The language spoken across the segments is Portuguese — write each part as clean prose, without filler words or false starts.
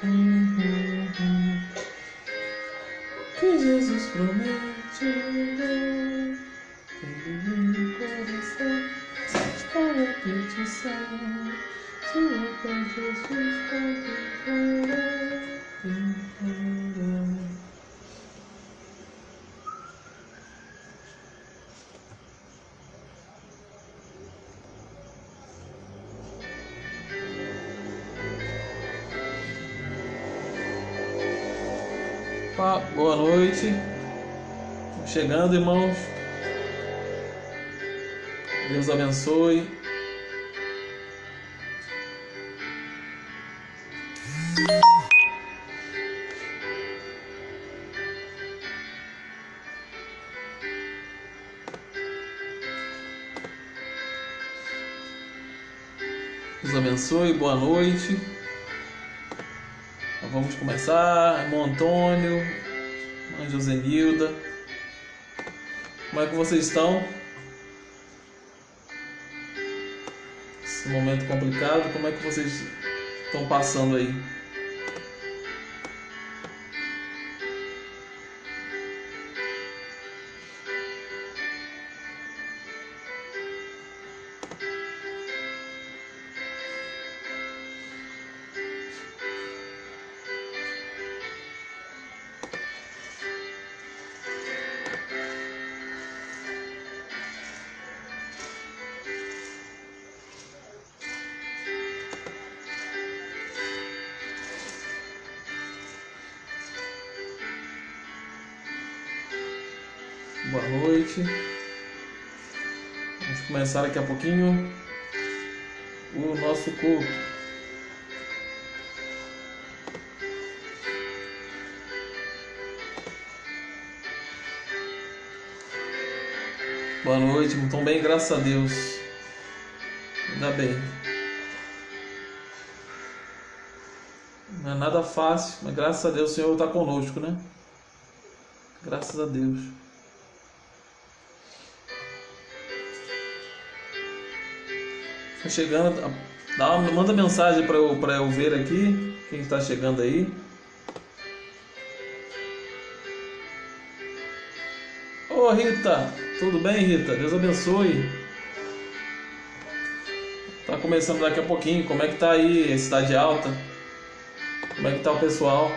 Que Jesus promete em meu coração, para a petição, sua paz Jesus pode Boa noite. Chegando, irmãos. Deus abençoe. Deus abençoe. Boa noite. Então, vamos começar. Irmão Antônio, irmã Josenilda. Como é que vocês estão? Esse momento complicado, como é que vocês estão passando aí? Boa noite. Vamos começar daqui a pouquinho o nosso culto. Boa noite, estão bem? Graças a Deus. Ainda bem. Não é nada fácil, mas graças a Deus o Senhor está conosco, né? Graças a Deus. Tá chegando, manda mensagem para eu ver aqui quem está chegando aí. Ô Rita, tudo bem, Rita? Deus abençoe. Tá começando daqui a pouquinho. Como é que tá aí a Cidade Alta? Como é que tá o pessoal?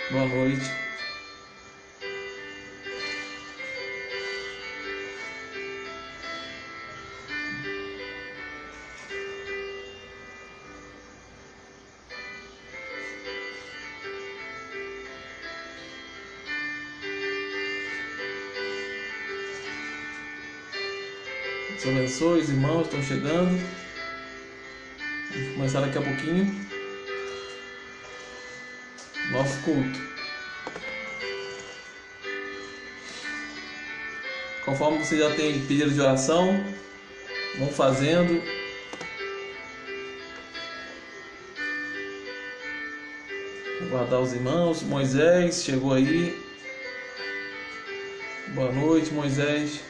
Boa noite. Deus abençoe, os irmãos estão chegando. Vamos começar daqui a pouquinho nosso culto. Conforme você já tem pedido de oração, vão fazendo. Vou guardar os irmãos. Moisés chegou aí. Boa noite, Moisés.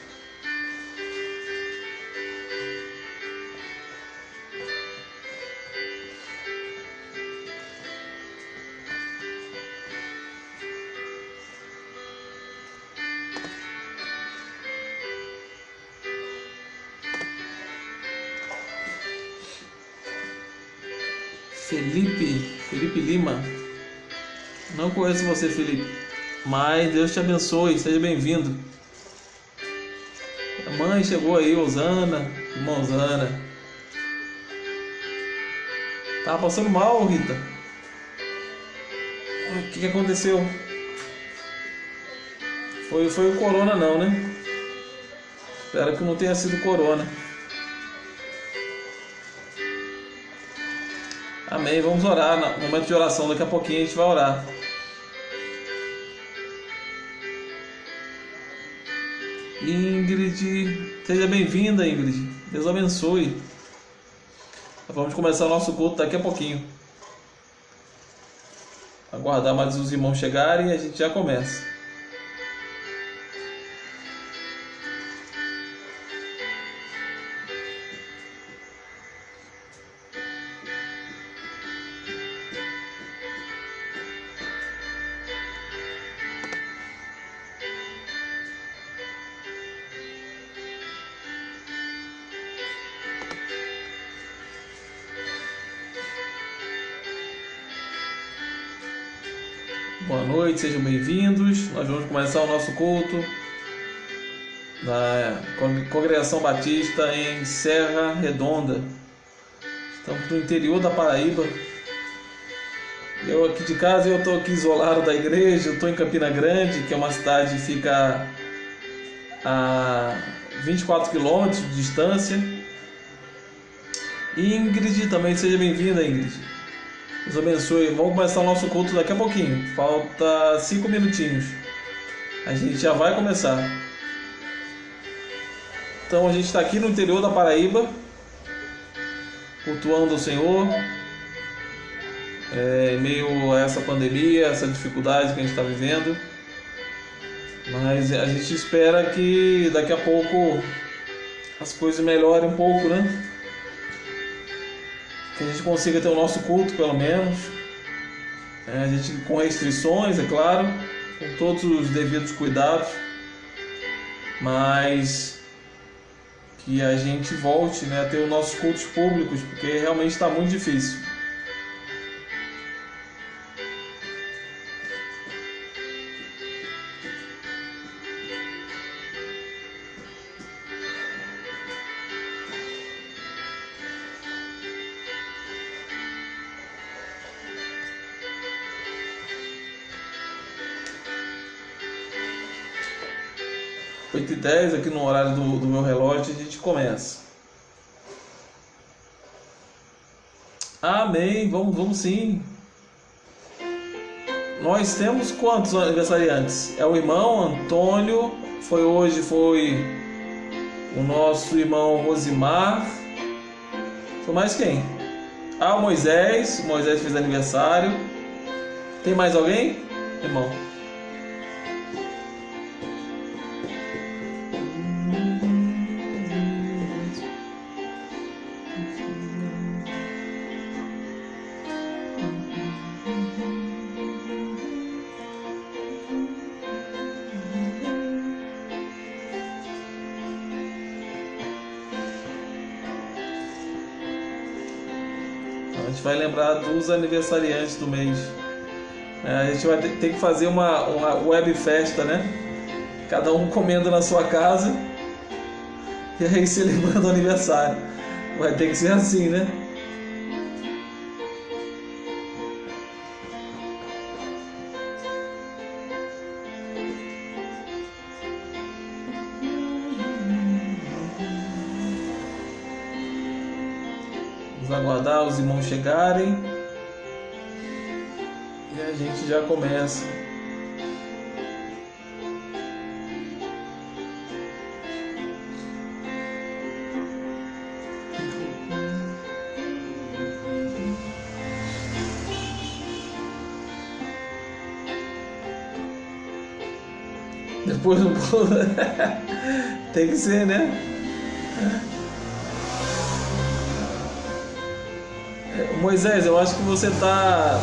Felipe Lima. Não conheço você, Felipe, mas Deus te abençoe, seja bem-vindo. A mãe chegou aí, Osana, irmã Osana. Tava passando mal, Rita? O que aconteceu? Foi o corona não, né? Espero que não tenha sido corona. Amém, vamos orar. No momento de oração, daqui a pouquinho a gente vai orar. Ingrid, seja bem-vinda, Ingrid. Deus abençoe. Vamos começar o nosso culto daqui a pouquinho. Aguardar mais os irmãos chegarem e a gente já começa. Boa noite, sejam bem-vindos. Nós vamos começar o nosso culto da Congregação Batista em Serra Redonda. Estamos no interior da Paraíba. Eu aqui de casa, eu estou aqui isolado da igreja. Eu estou em Campina Grande, que é uma cidade que fica a 24 quilômetros de distância. E Ingrid também, seja bem-vinda, Ingrid. Deus abençoe. Vamos começar o nosso culto daqui a pouquinho. Falta 5 minutinhos. A gente já vai começar. Então a gente está aqui no interior da Paraíba, cultuando o Senhor, em meio a essa pandemia, essa dificuldade que a gente está vivendo. Mas a gente espera que daqui a pouco as coisas melhorem um pouco, né? Que a gente consiga ter o nosso culto, pelo menos. A gente com restrições, é claro, com todos os devidos cuidados, mas que a gente volte, né, a ter os nossos cultos públicos, porque realmente está muito difícil. Oito e 10 aqui no horário do meu relógio, a gente começa. Amém, vamos sim. Nós temos quantos aniversariantes? É o irmão Antônio, foi o nosso irmão Rosimar. Foi mais quem? O Moisés fez aniversário. Tem mais alguém, irmão? A gente vai lembrar dos aniversariantes do mês. A gente vai ter que fazer uma web festa, né? Cada um comendo na sua casa e aí celebrando o aniversário. Vai ter que ser assim, né? Vamos aguardar os irmãos chegarem e a gente já começa. Depois do pulo. Tem que ser, né? Moisés, eu acho que você está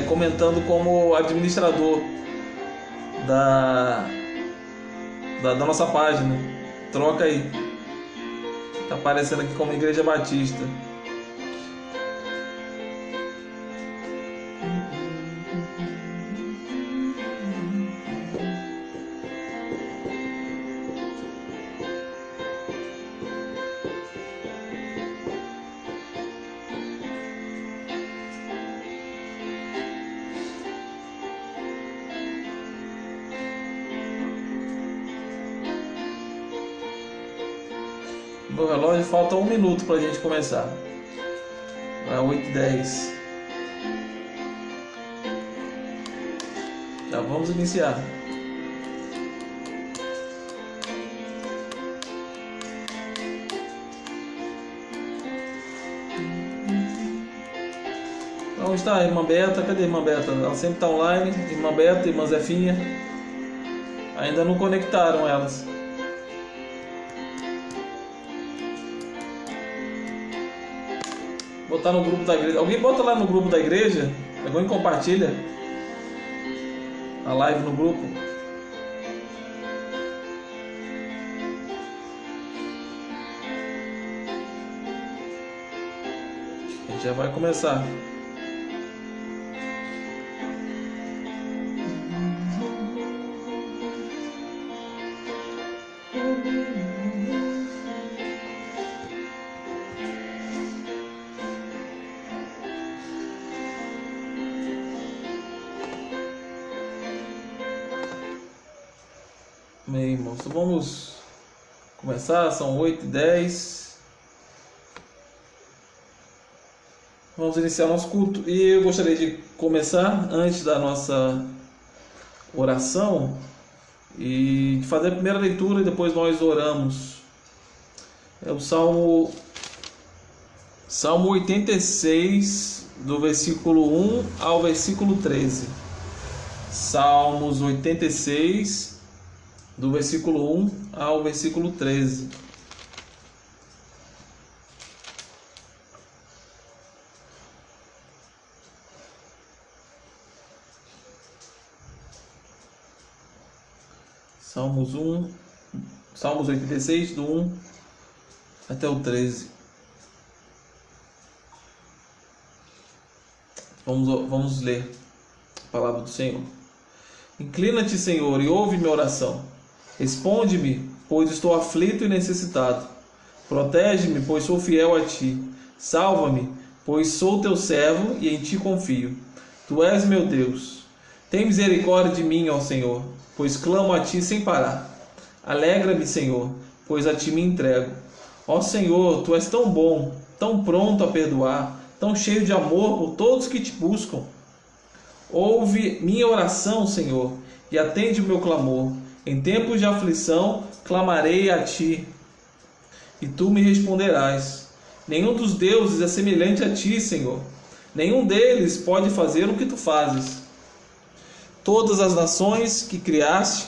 comentando como administrador da nossa página. Troca aí. Está aparecendo aqui como Igreja Batista. Meu relógio falta 1 minuto para a gente começar. É 8h10. Já vamos iniciar. Onde está a irmã Beta? Cadê a irmã Beta? Ela sempre está online. Irmã Beta, irmã Zefinha. Ainda não conectaram elas. Botar no grupo da igreja. Alguém bota lá no grupo da igreja. Alguém compartilha a live no grupo. A gente já vai começar. Bem, irmãos, então vamos começar, são 8h10. Vamos iniciar nosso culto e eu gostaria de começar antes da nossa oração e de fazer a primeira leitura e depois nós oramos. É o Salmo 86, do versículo 1 ao versículo 13. Salmos 86, do versículo 1 ao versículo 13. Salmos 86, do 1 até o 13. Vamos ler a palavra do Senhor. Inclina-te, Senhor, e ouve minha oração. Responde-me, pois estou aflito e necessitado. Protege-me, pois sou fiel a ti. Salva-me, pois sou teu servo e em ti confio. Tu és meu Deus. Tem misericórdia de mim, ó Senhor, pois clamo a ti sem parar. Alegra-me, Senhor, pois a ti me entrego. Ó Senhor, tu és tão bom, tão pronto a perdoar, tão cheio de amor por todos que te buscam. Ouve minha oração, Senhor, e atende o meu clamor. Em tempos de aflição, clamarei a ti, e tu me responderás. Nenhum dos deuses é semelhante a ti, Senhor. Nenhum deles pode fazer o que tu fazes. Todas as nações que criaste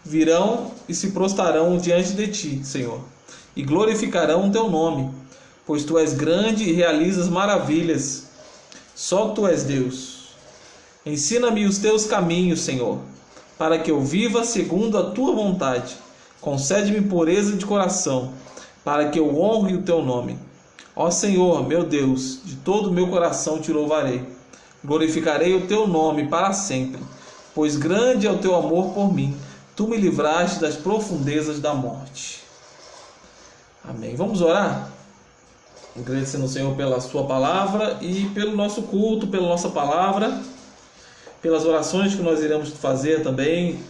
virão e se prostrarão diante de ti, Senhor, e glorificarão o teu nome, pois tu és grande e realizas maravilhas. Só tu és Deus. Ensina-me os teus caminhos, Senhor, para que eu viva segundo a tua vontade. Concede-me pureza de coração, para que eu honre o teu nome. Ó Senhor, meu Deus, de todo o meu coração te louvarei. Glorificarei o teu nome para sempre, pois grande é o teu amor por mim. Tu me livraste das profundezas da morte. Amém. Vamos orar? Agradecendo ao Senhor pela sua palavra e pelo nosso culto, pela nossa palavra, pelas orações que nós iremos fazer também,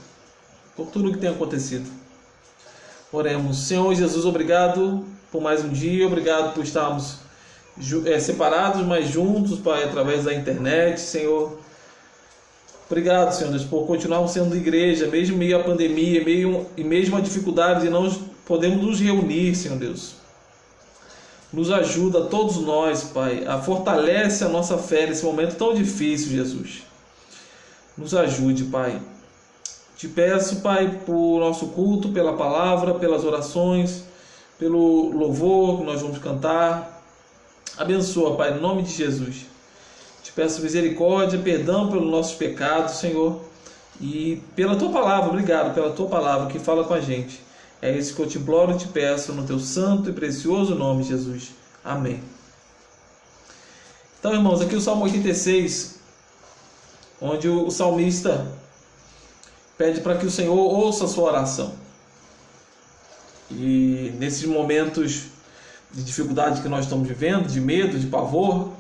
por tudo que tem acontecido. Oremos. Senhor Jesus, obrigado por mais um dia, obrigado por estarmos separados, mas juntos, Pai, através da internet, Senhor. Obrigado, Senhor Deus, por continuarmos sendo igreja, mesmo meio à pandemia, e mesmo a dificuldade de não podermos nos reunir, Senhor Deus. Nos ajuda, todos nós, Pai, fortalece a nossa fé nesse momento tão difícil, Jesus. Nos ajude, Pai. Te peço, Pai, por nosso culto, pela palavra, pelas orações, pelo louvor que nós vamos cantar. Abençoa, Pai, em nome de Jesus. Te peço misericórdia, perdão pelos nossos pecados, Senhor, e pela Tua palavra. Obrigado pela Tua palavra que fala com a gente. É isso que eu te imploro e te peço no Teu santo e precioso nome, Jesus. Amém. Então, irmãos, aqui o Salmo 86, onde o salmista pede para que o Senhor ouça a sua oração. E nesses momentos de dificuldade que nós estamos vivendo, de medo, de pavor,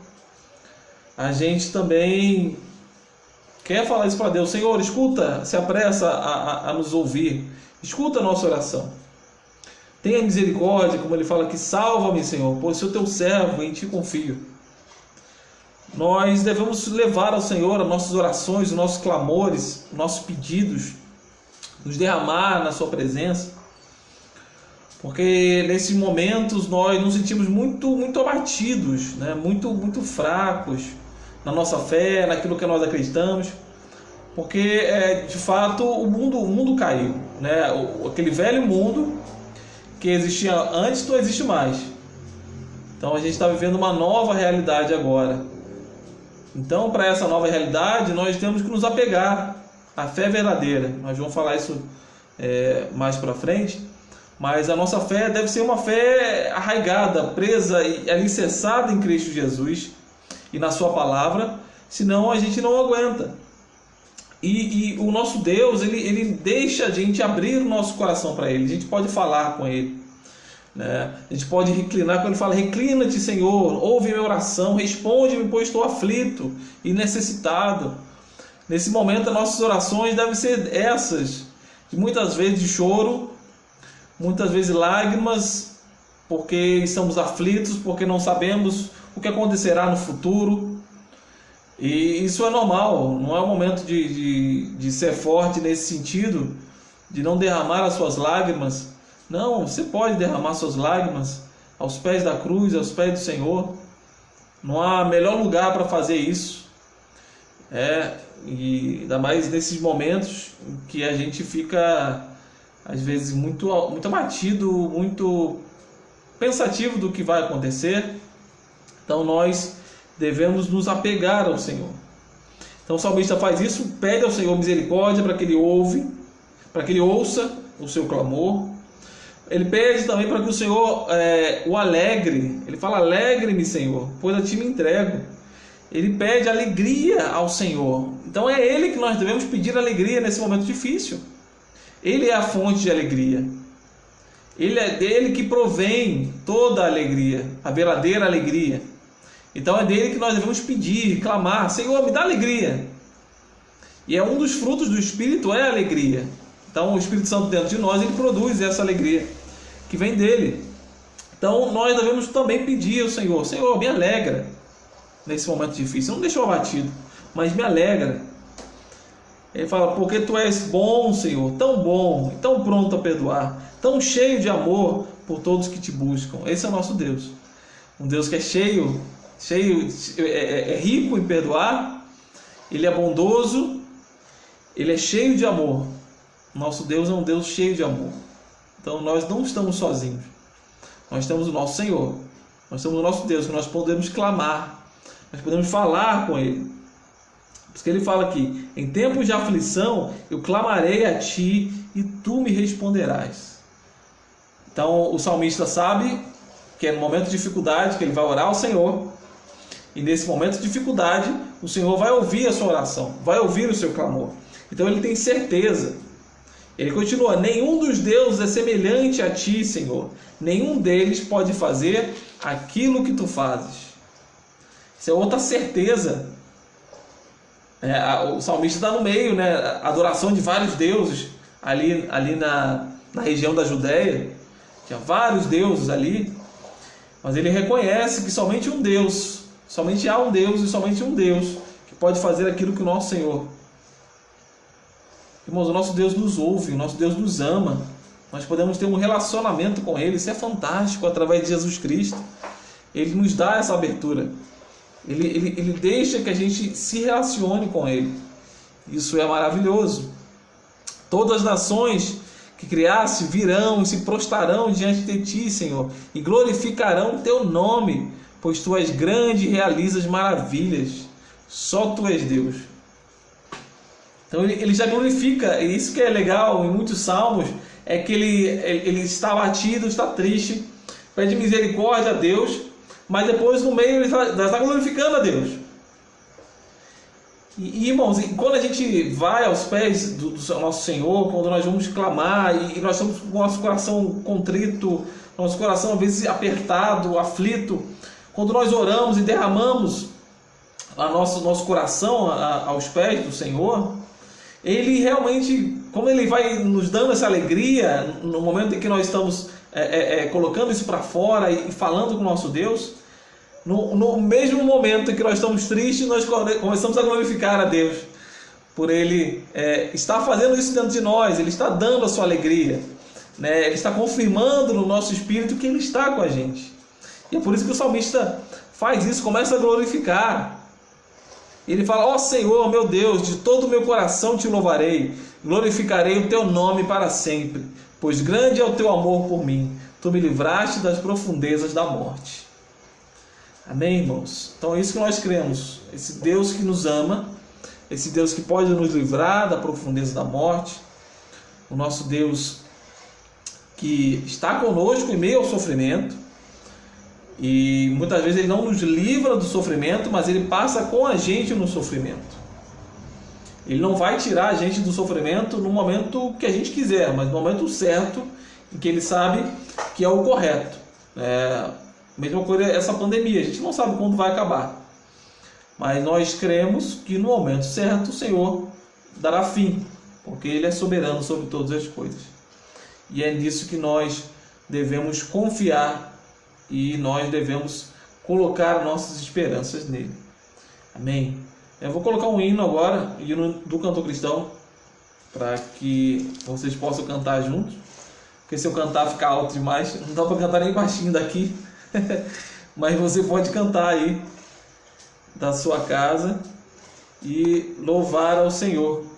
a gente também quer falar isso para Deus. Senhor, escuta, se apressa a nos ouvir. Escuta a nossa oração. Tenha misericórdia, como ele fala aqui, salva-me, Senhor, pois sou teu servo, em ti confio. Nós devemos levar ao Senhor as nossas orações, os nossos clamores, os nossos pedidos, nos derramar na sua presença, porque nesses momentos nós nos sentimos muito abatidos, né? muito fracos na nossa fé, naquilo que nós acreditamos, porque de fato o mundo caiu, né? Aquele velho mundo que existia antes não existe mais. Então a gente está vivendo uma nova realidade agora. Então, para essa nova realidade, nós temos que nos apegar à fé verdadeira. Nós vamos falar isso mais para frente. Mas a nossa fé deve ser uma fé arraigada, presa e alicerçada em Cristo Jesus e na sua palavra, senão a gente não aguenta. E o nosso Deus, ele deixa a gente abrir o nosso coração para Ele. A gente pode falar com Ele, né? A gente pode reclinar, quando Ele fala, reclina-te, Senhor, ouve minha oração, responde-me, pois estou aflito e necessitado. Nesse momento, as nossas orações devem ser essas, muitas vezes de choro, muitas vezes lágrimas, porque estamos aflitos, porque não sabemos o que acontecerá no futuro. E isso é normal, não é o momento de ser forte nesse sentido, de não derramar as suas lágrimas. Não, você pode derramar suas lágrimas aos pés da cruz, aos pés do Senhor. Não há melhor lugar para fazer isso. E ainda mais nesses momentos em que a gente fica, às vezes, muito abatido, muito pensativo do que vai acontecer. Então nós devemos nos apegar ao Senhor. Então o salmista faz isso, pede ao Senhor misericórdia para que Ele ouça o seu clamor. Ele pede também para que o Senhor o alegre. Ele fala: alegre-me, Senhor, pois a ti me entrego. Ele pede alegria ao Senhor. Então é Ele que nós devemos pedir alegria nesse momento difícil. Ele é a fonte de alegria. Ele é dele que provém toda a alegria, a verdadeira alegria. Então é dele que nós devemos pedir, clamar: Senhor, me dá alegria. E é um dos frutos do Espírito, é a alegria. Então o Espírito Santo dentro de nós, ele produz essa alegria que vem dele. Então nós devemos também pedir ao Senhor: Senhor, me alegra nesse momento difícil. Não deixa eu abatido, mas me alegra. Ele fala: porque tu és bom, Senhor, tão bom, tão pronto a perdoar, tão cheio de amor por todos que te buscam. Esse é o nosso Deus. Um Deus que é rico em perdoar, Ele é bondoso, Ele é cheio de amor. Nosso Deus é um Deus cheio de amor. Então nós não estamos sozinhos. Nós temos o nosso Senhor. Nós temos o nosso Deus, que nós podemos clamar. Nós podemos falar com Ele. Por isso que Ele fala aqui: em tempos de aflição eu clamarei a Ti e Tu me responderás. Então o salmista sabe que é no momento de dificuldade que ele vai orar ao Senhor. E nesse momento de dificuldade o Senhor vai ouvir a sua oração, vai ouvir o seu clamor. Então ele tem certeza. Ele continua: nenhum dos deuses é semelhante a Ti, Senhor. Nenhum deles pode fazer aquilo que Tu fazes. Isso é outra certeza. O salmista está no meio, adoração de vários deuses ali na região da Judéia. Tinha vários deuses ali. Mas ele reconhece que somente um Deus, somente há um Deus e somente um Deus que pode fazer aquilo que o nosso Senhor. Irmãos, o nosso Deus nos ouve, o nosso Deus nos ama. Nós podemos ter um relacionamento com Ele. Isso é fantástico através de Jesus Cristo. Ele nos dá essa abertura. Ele deixa que a gente se relacione com Ele. Isso é maravilhoso. Todas as nações que criaste virão e se prostrarão diante de Ti, Senhor, e glorificarão Teu nome, pois Tu és grande e realizas maravilhas. Só Tu és Deus. Então ele já glorifica. E isso que é legal em muitos salmos é que ele está abatido, está triste, pede misericórdia a Deus, mas depois no meio ele está glorificando a Deus. E irmãos, quando a gente vai aos pés do nosso Senhor, quando nós vamos clamar e nós estamos com o nosso coração contrito, nosso coração às vezes apertado, aflito, quando nós oramos e derramamos nosso coração aos pés do Senhor, Ele realmente, como Ele vai nos dando essa alegria no momento em que nós estamos colocando isso para fora e falando com o nosso Deus, no mesmo momento em que nós estamos tristes, nós começamos a glorificar a Deus por Ele estar fazendo isso dentro de nós. Ele está dando a sua alegria, Ele está confirmando no nosso espírito que Ele está com a gente. E é por isso que o salmista faz isso, começa a glorificar. Ele fala: ó Senhor, meu Deus, de todo o meu coração Te louvarei, glorificarei o Teu nome para sempre, pois grande é o Teu amor por mim, Tu me livraste das profundezas da morte. Amém, irmãos? Então é isso que nós cremos. Esse Deus que nos ama, esse Deus que pode nos livrar da profundeza da morte, o nosso Deus que está conosco em meio ao sofrimento. E muitas vezes Ele não nos livra do sofrimento, mas Ele passa com a gente no sofrimento. Ele não vai tirar a gente do sofrimento no momento que a gente quiser, mas no momento certo, em que Ele sabe que é o correto. Mesma coisa essa pandemia, a gente não sabe quando vai acabar. Mas nós cremos que no momento certo o Senhor dará fim. porque Ele é soberano sobre todas as coisas. E é nisso que nós devemos confiar e nós devemos colocar nossas esperanças nele. Amém? Eu vou colocar um hino agora, o hino do cantor cristão, para que vocês possam cantar juntos. Porque se eu cantar ficar alto demais, não dá para cantar nem baixinho daqui. Mas você pode cantar aí da sua casa e louvar ao Senhor.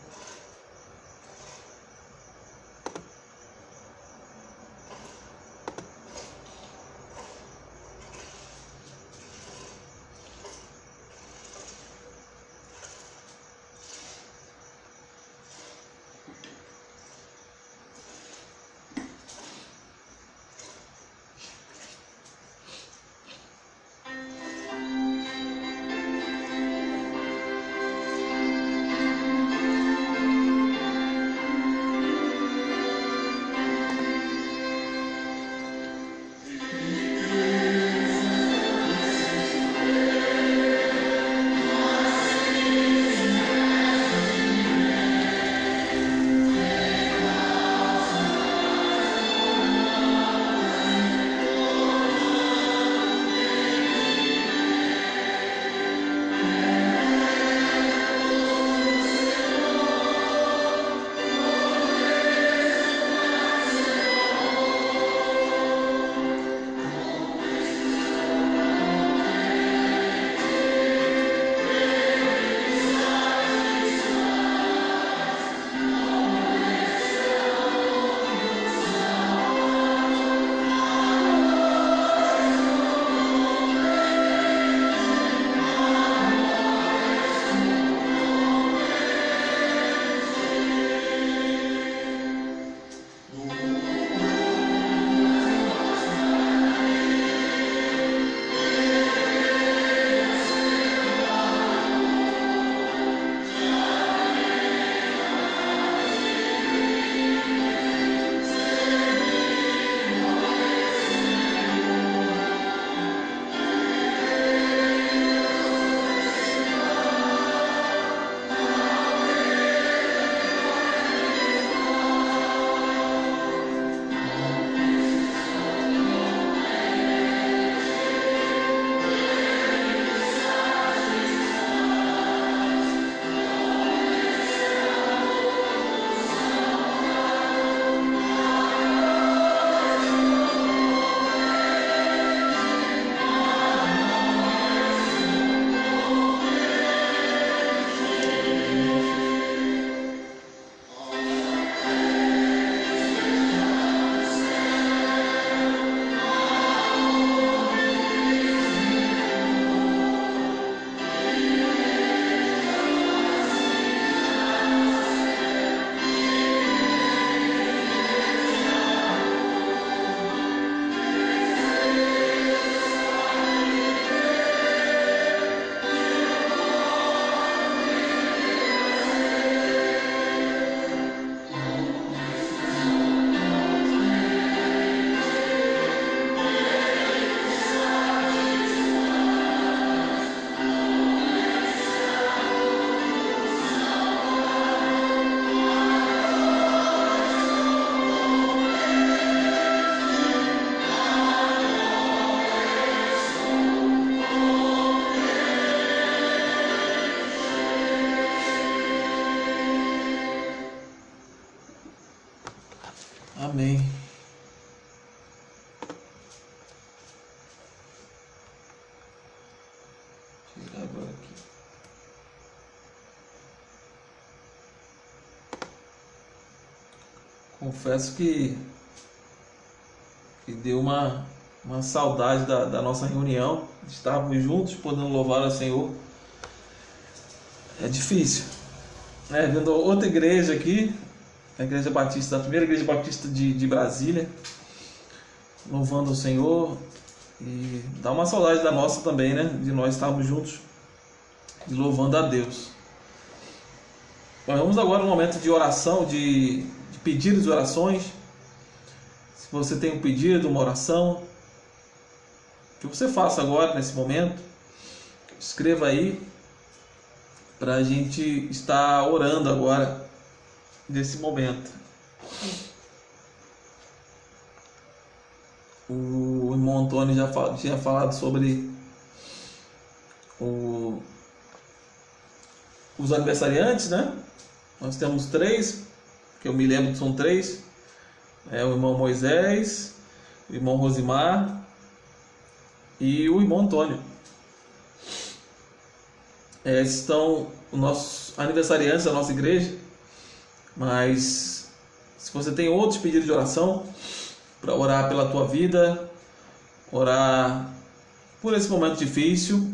Amém. Tirar agora aqui. Confesso que deu uma saudade da nossa reunião, de estarmos juntos, podendo louvar ao Senhor. É difícil, né? Vendo outra igreja aqui, a Igreja Batista, a primeira Igreja Batista de Brasília, louvando o Senhor, e dá uma saudade da nossa também, né? De nós estarmos juntos e louvando a Deus. Bom, vamos agora no momento de oração, de pedidos de orações. Se você tem um pedido, uma oração, que você faça agora nesse momento, escreva aí para a gente estar orando agora desse momento. O irmão Antônio já tinha falado sobre os aniversariantes, né? Nós temos 3, que eu me lembro que são 3. O irmão Moisés, o irmão Rosimar e o irmão Antônio. Esses são os nossos aniversariantes da nossa igreja. Mas se você tem outros pedidos de oração para orar pela tua vida, orar por esse momento difícil,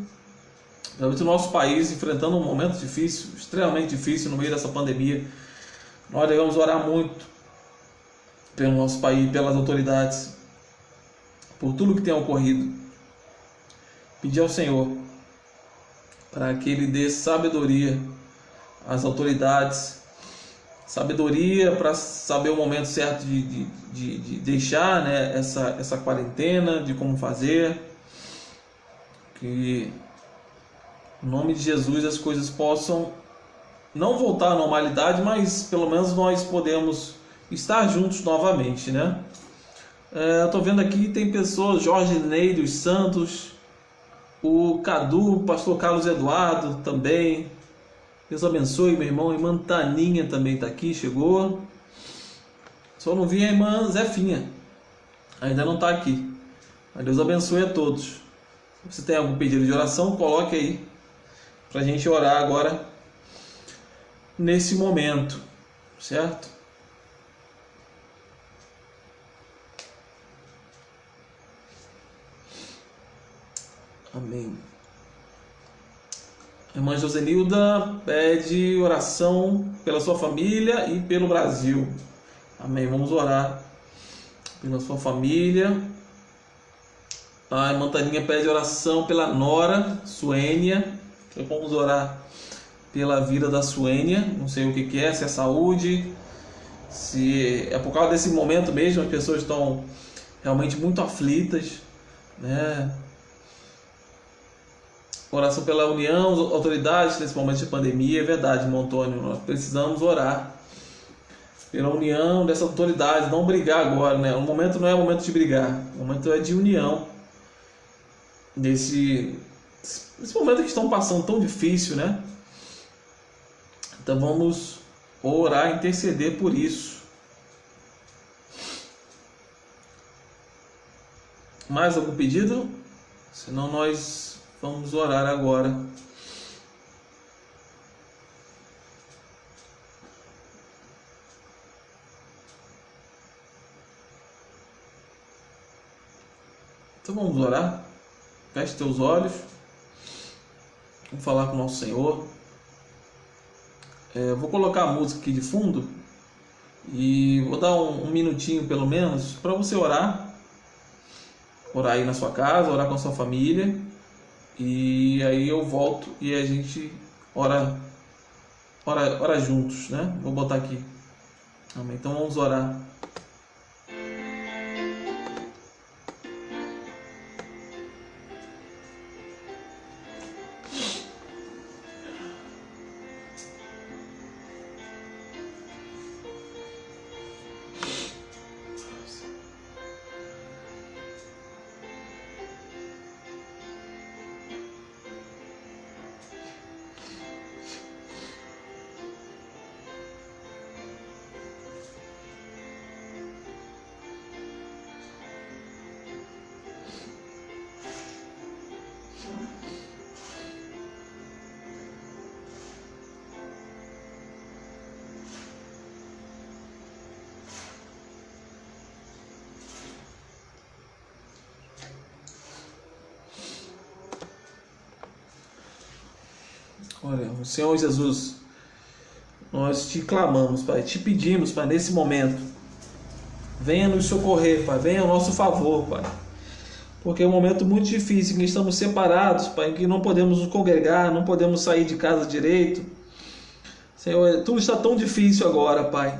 realmente o nosso país enfrentando um momento difícil, extremamente difícil no meio dessa pandemia, nós devemos orar muito pelo nosso país, pelas autoridades, por tudo que tem ocorrido. Pedir ao Senhor para que Ele dê sabedoria às autoridades, sabedoria para saber o momento certo de deixar, né, essa quarentena, de como fazer, que em nome de Jesus as coisas possam não voltar à normalidade, mas pelo menos nós podemos estar juntos novamente, né? Eu estou vendo aqui, tem pessoas, Jorge Ney dos Santos, o Cadu, o pastor Carlos Eduardo também. Deus abençoe, meu irmão. A irmã Taninha também está aqui, chegou. Só não vi a irmã Zefinha, ainda não está aqui. Mas Deus abençoe a todos. Se você tem algum pedido de oração, coloque aí para a gente orar agora nesse momento, certo? Amém. A irmã Josenilda pede oração pela sua família e pelo Brasil. Amém. Vamos orar pela sua família. A irmã Taninha pede oração pela nora, Suênia. Então vamos orar pela vida da Suênia. Não sei o que é, se é saúde, se é por causa desse momento mesmo, as pessoas estão realmente muito aflitas, né? Oração pela união, autoridades nesse momento de pandemia. É verdade, irmão Antônio, nós precisamos orar pela união dessa autoridade, não brigar agora, né? O momento não é o momento de brigar, o momento é de união. Esse momento que estão passando tão difícil, né? Então vamos orar, interceder por isso. Mais algum pedido? Senão nós vamos orar agora. Então vamos orar. Feche teus olhos. Vamos falar com o nosso Senhor. Vou colocar a música aqui de fundo e vou dar um minutinho pelo menos para você orar. Orar aí na sua casa, orar com a sua família. E aí eu volto e a gente ora juntos, né? Vou botar aqui. Amém. Então vamos orar. Olha, o Senhor Jesus, nós te clamamos, Pai, te pedimos, Pai, nesse momento, venha nos socorrer, Pai, venha ao nosso favor, Pai, porque é um momento muito difícil, em que estamos separados, Pai, em que não podemos nos congregar, não podemos sair de casa direito. Senhor, tudo está tão difícil agora, Pai,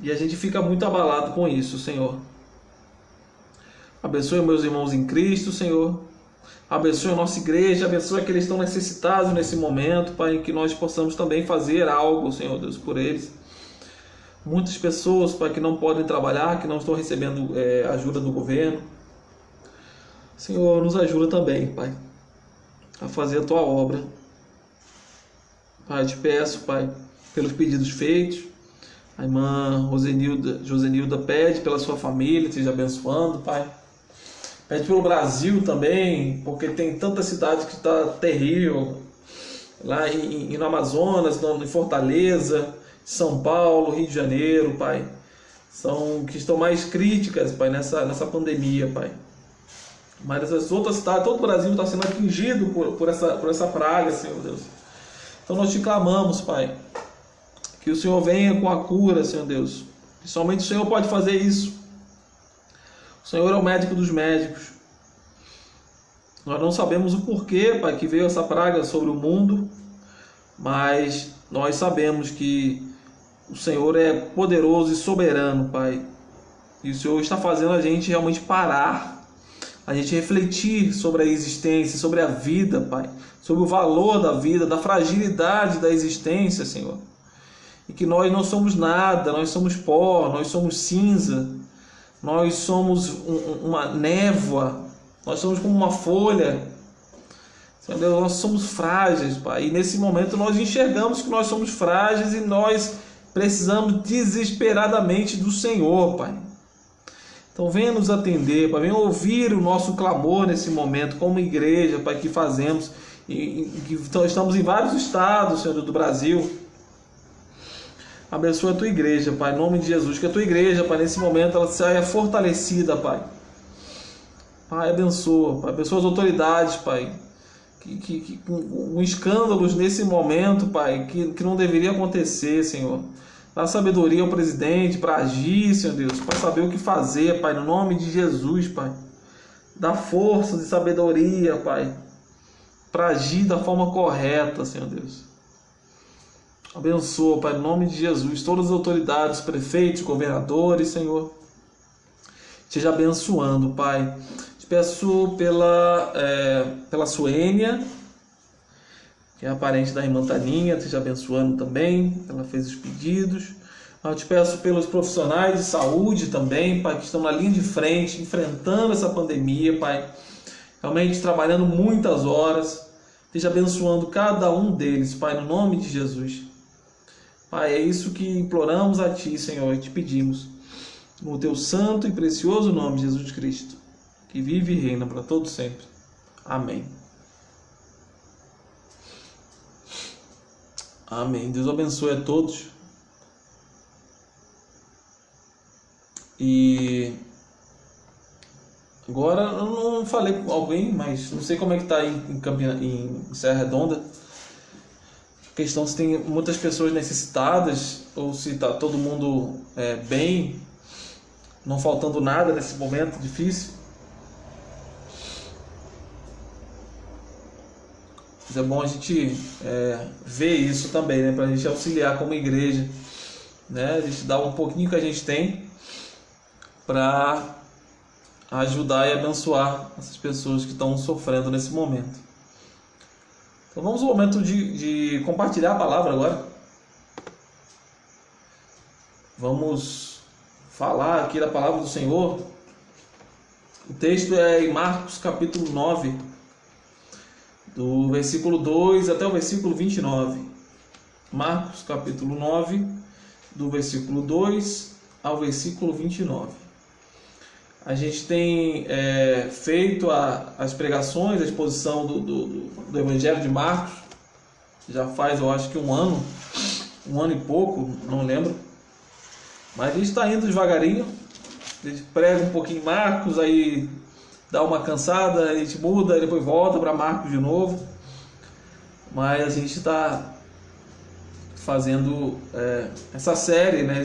e a gente fica muito abalado com isso, Senhor. Abençoe meus irmãos em Cristo, Senhor. Abençoe a nossa igreja, abençoe aqueles que estão necessitados nesse momento, Pai, que nós possamos também fazer algo, Senhor Deus, por eles. Muitas pessoas, Pai, que não podem trabalhar, que não estão recebendo ajuda do governo. Senhor, nos ajuda também, Pai, a fazer a Tua obra. Pai, te peço, Pai, pelos pedidos feitos. A irmã Josenilda pede pela sua família, esteja abençoando, Pai. Pede pelo Brasil também, porque tem tanta cidade que está terrível. Lá no Amazonas, em Fortaleza, São Paulo, Rio de Janeiro, Pai. Que estão mais críticas, Pai, nessa pandemia, Pai. Mas essas outras cidades, todo o Brasil está sendo atingido por essa praga, Senhor Deus. Então nós te clamamos, Pai, que o Senhor venha com a cura, Senhor Deus. E somente o Senhor pode fazer isso. O Senhor é o médico dos médicos. Nós não sabemos o porquê, Pai, que veio essa praga sobre o mundo, mas nós sabemos que o Senhor é poderoso e soberano, Pai. E o Senhor está fazendo a gente realmente parar, a gente refletir sobre a existência, sobre a vida, Pai, sobre o valor da vida, da fragilidade da existência, Senhor. E que nós não somos nada, nós somos pó, nós somos cinza, nós somos uma névoa, nós somos como uma folha, Senhor Deus, nós somos frágeis, Pai. E nesse momento nós enxergamos que nós somos frágeis e nós precisamos desesperadamente do Senhor, Pai. Então venha nos atender, Pai, venha ouvir o nosso clamor nesse momento, como igreja, Pai, que fazemos, estamos em vários estados, Senhor, do Brasil. Abençoa a tua igreja, Pai, em nome de Jesus. Que a tua igreja, Pai, nesse momento ela saia fortalecida, Pai. Pai, abençoa, Pai. Abençoa as autoridades, Pai. Com escândalos nesse momento, Pai, que não deveria acontecer, Senhor. Dá sabedoria ao presidente para agir, Senhor Deus, para saber o que fazer, Pai, no nome de Jesus, Pai. Dá força de sabedoria, Pai, para agir da forma correta, Senhor Deus. Abençoa, Pai, em nome de Jesus, todas as autoridades, prefeitos, governadores, Senhor. Esteja abençoando, Pai. Te peço pela Suênia, que é a parente da irmã Taninha, esteja abençoando também. Ela fez os pedidos. Eu te peço pelos profissionais de saúde também, Pai, que estão na linha de frente, enfrentando essa pandemia, Pai. Realmente trabalhando muitas horas. Esteja abençoando cada um deles, Pai, no nome de Jesus. Pai, é isso que imploramos a Ti, Senhor, e te pedimos. No Teu santo e precioso nome, Jesus Cristo, que vive e reina para todos sempre. Amém. Amém. Deus abençoe a todos. E agora eu não falei com alguém, mas não sei como é que está em Serra Redonda. Questão se tem muitas pessoas necessitadas ou se está todo mundo bem, não faltando nada nesse momento difícil. Mas é bom a gente ver isso também, né, para a gente auxiliar como igreja, né, a gente dá um pouquinho que a gente tem para ajudar e abençoar essas pessoas que estão sofrendo nesse momento. Então vamos ao momento de compartilhar a palavra agora. Vamos falar aqui da palavra do Senhor. O texto é em Marcos capítulo 9, do versículo 2 até o versículo 29. Marcos capítulo 9, do versículo 2 ao versículo 29. A gente tem feito as pregações, a exposição do Evangelho de Marcos, já faz, eu acho que um ano e pouco, não lembro. Mas a gente está indo devagarinho, a gente prega um pouquinho Marcos, aí dá uma cansada, a gente muda, e depois volta para Marcos de novo. Mas a gente está fazendo essa série, né,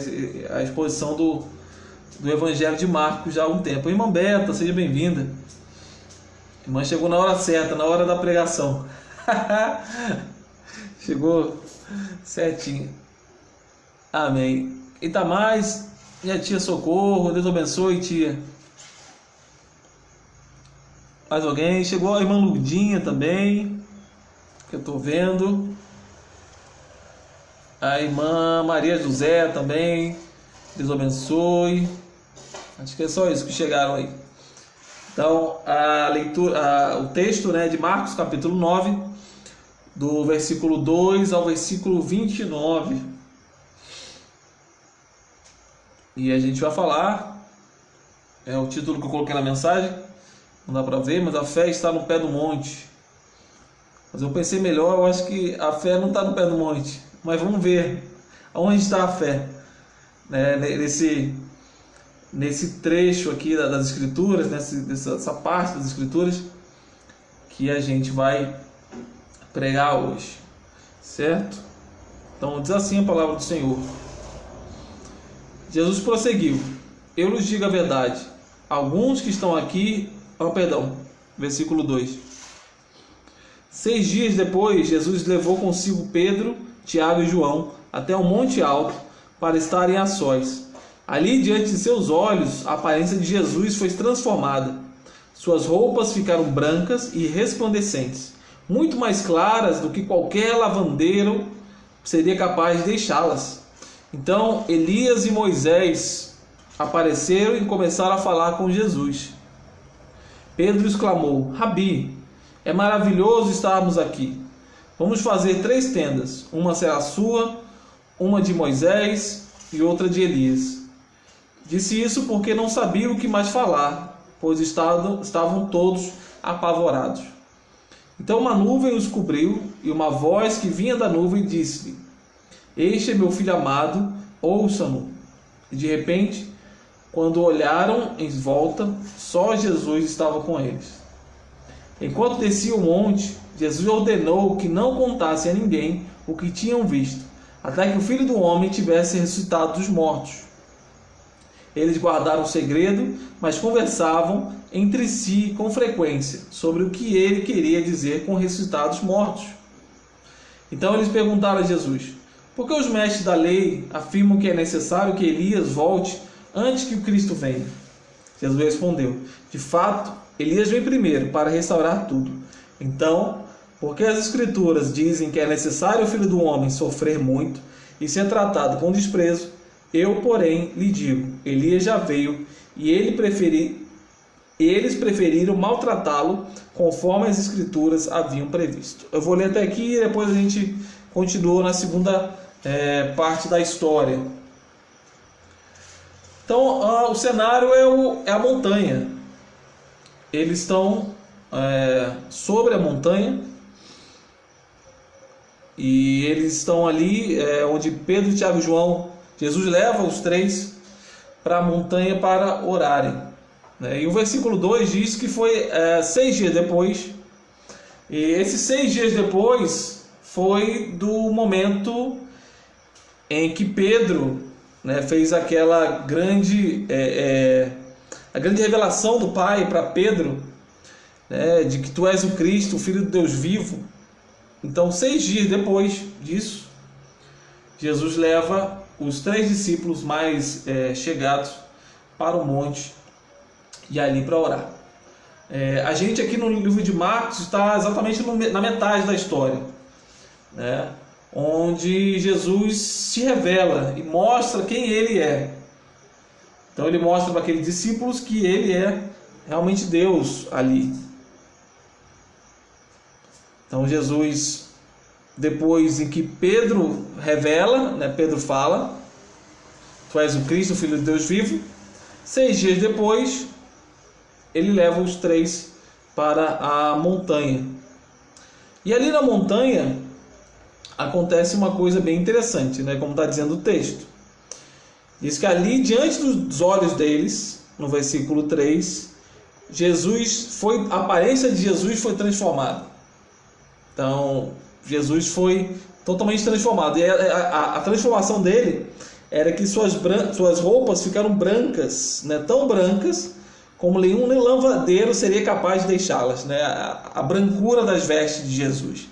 a exposição do Evangelho de Marcos já há um tempo. Irmã Beta, seja bem-vinda. A irmã chegou na hora certa, na hora da pregação. Chegou certinho. Amém. Itamais, e a tia Socorro, Deus abençoe, tia. Mais alguém? Chegou a irmã Lurdinha também, que eu estou vendo. A irmã Maria José também. Deus abençoe. Acho que é só isso que chegaram aí. Então, a leitura, o texto, né, de Marcos, capítulo 9, do versículo 2 ao versículo 29. E a gente vai falar, é o título que eu coloquei na mensagem, não dá para ver, mas a fé está no pé do monte. Mas eu pensei melhor, eu acho que a fé não está no pé do monte, mas vamos ver aonde está a fé, né, nesse trecho aqui das Escrituras, nessa parte das Escrituras que a gente vai pregar hoje, certo? Então diz assim a palavra do Senhor. Jesus prosseguiu: eu lhes digo a verdade, alguns que estão aqui, versículo 2. 6 dias depois, Jesus levou consigo Pedro, Tiago e João até um monte alto para estarem a sós. Ali, diante de seus olhos, a aparência de Jesus foi transformada. Suas roupas ficaram brancas e resplandecentes, muito mais claras do que qualquer lavandeiro seria capaz de deixá-las. Então Elias e Moisés apareceram e começaram a falar com Jesus. Pedro exclamou: Rabi, é maravilhoso estarmos aqui. Vamos fazer 3 tendas, uma será sua, uma de Moisés e outra de Elias. Disse isso porque não sabia o que mais falar, pois estavam todos apavorados. Então uma nuvem os cobriu, e uma voz que vinha da nuvem disse-lhe: Este é meu filho amado, ouçam-no. E de repente, quando olharam em volta, só Jesus estava com eles. Enquanto descia o monte, Jesus ordenou que não contassem a ninguém o que tinham visto, até que o Filho do Homem tivesse ressuscitado dos mortos. Eles guardaram o segredo, mas conversavam entre si com frequência sobre o que ele queria dizer com ressuscitados mortos. Então eles perguntaram a Jesus: por que os mestres da lei afirmam que é necessário que Elias volte antes que o Cristo venha? Jesus respondeu: de fato, Elias vem primeiro para restaurar tudo. Então, porque as Escrituras dizem que é necessário o Filho do Homem sofrer muito e ser tratado com desprezo, eu, porém, lhe digo: Elias já veio e eles preferiram maltratá-lo conforme as Escrituras haviam previsto. Eu vou ler até aqui e depois a gente continua na segunda parte da história. Então, o cenário é a montanha. Eles estão sobre a montanha e eles estão ali onde Pedro, Tiago e João, Jesus leva os 3 para a montanha para orarem, né? E o versículo 2 diz que foi 6 dias depois, e esses 6 dias depois foi do momento em que Pedro, né, fez aquela grande a grande revelação do Pai para Pedro, né, de que tu és o Cristo, o Filho de Deus vivo. Então 6 dias depois disso, Jesus leva os 3 discípulos mais chegados para o monte e ali para orar. A gente aqui no livro de Marcos está exatamente na metade da história, né, onde Jesus se revela e mostra quem ele é. Então ele mostra para aqueles discípulos que ele é realmente Deus ali. Então Jesus, depois em que Pedro revela, né, Pedro fala: tu és o Cristo, o Filho de Deus vivo. 6 dias depois, ele leva os 3 para a montanha. E ali na montanha acontece uma coisa bem interessante, né, como está dizendo o texto. Diz que ali, diante dos olhos deles, no versículo 3, a aparência de Jesus foi transformada. Então, Jesus foi totalmente transformado. E a transformação dele era que suas roupas ficaram brancas, né? Tão brancas como nenhum lavadeiro seria capaz de deixá-las, né? A brancura das vestes de Jesus.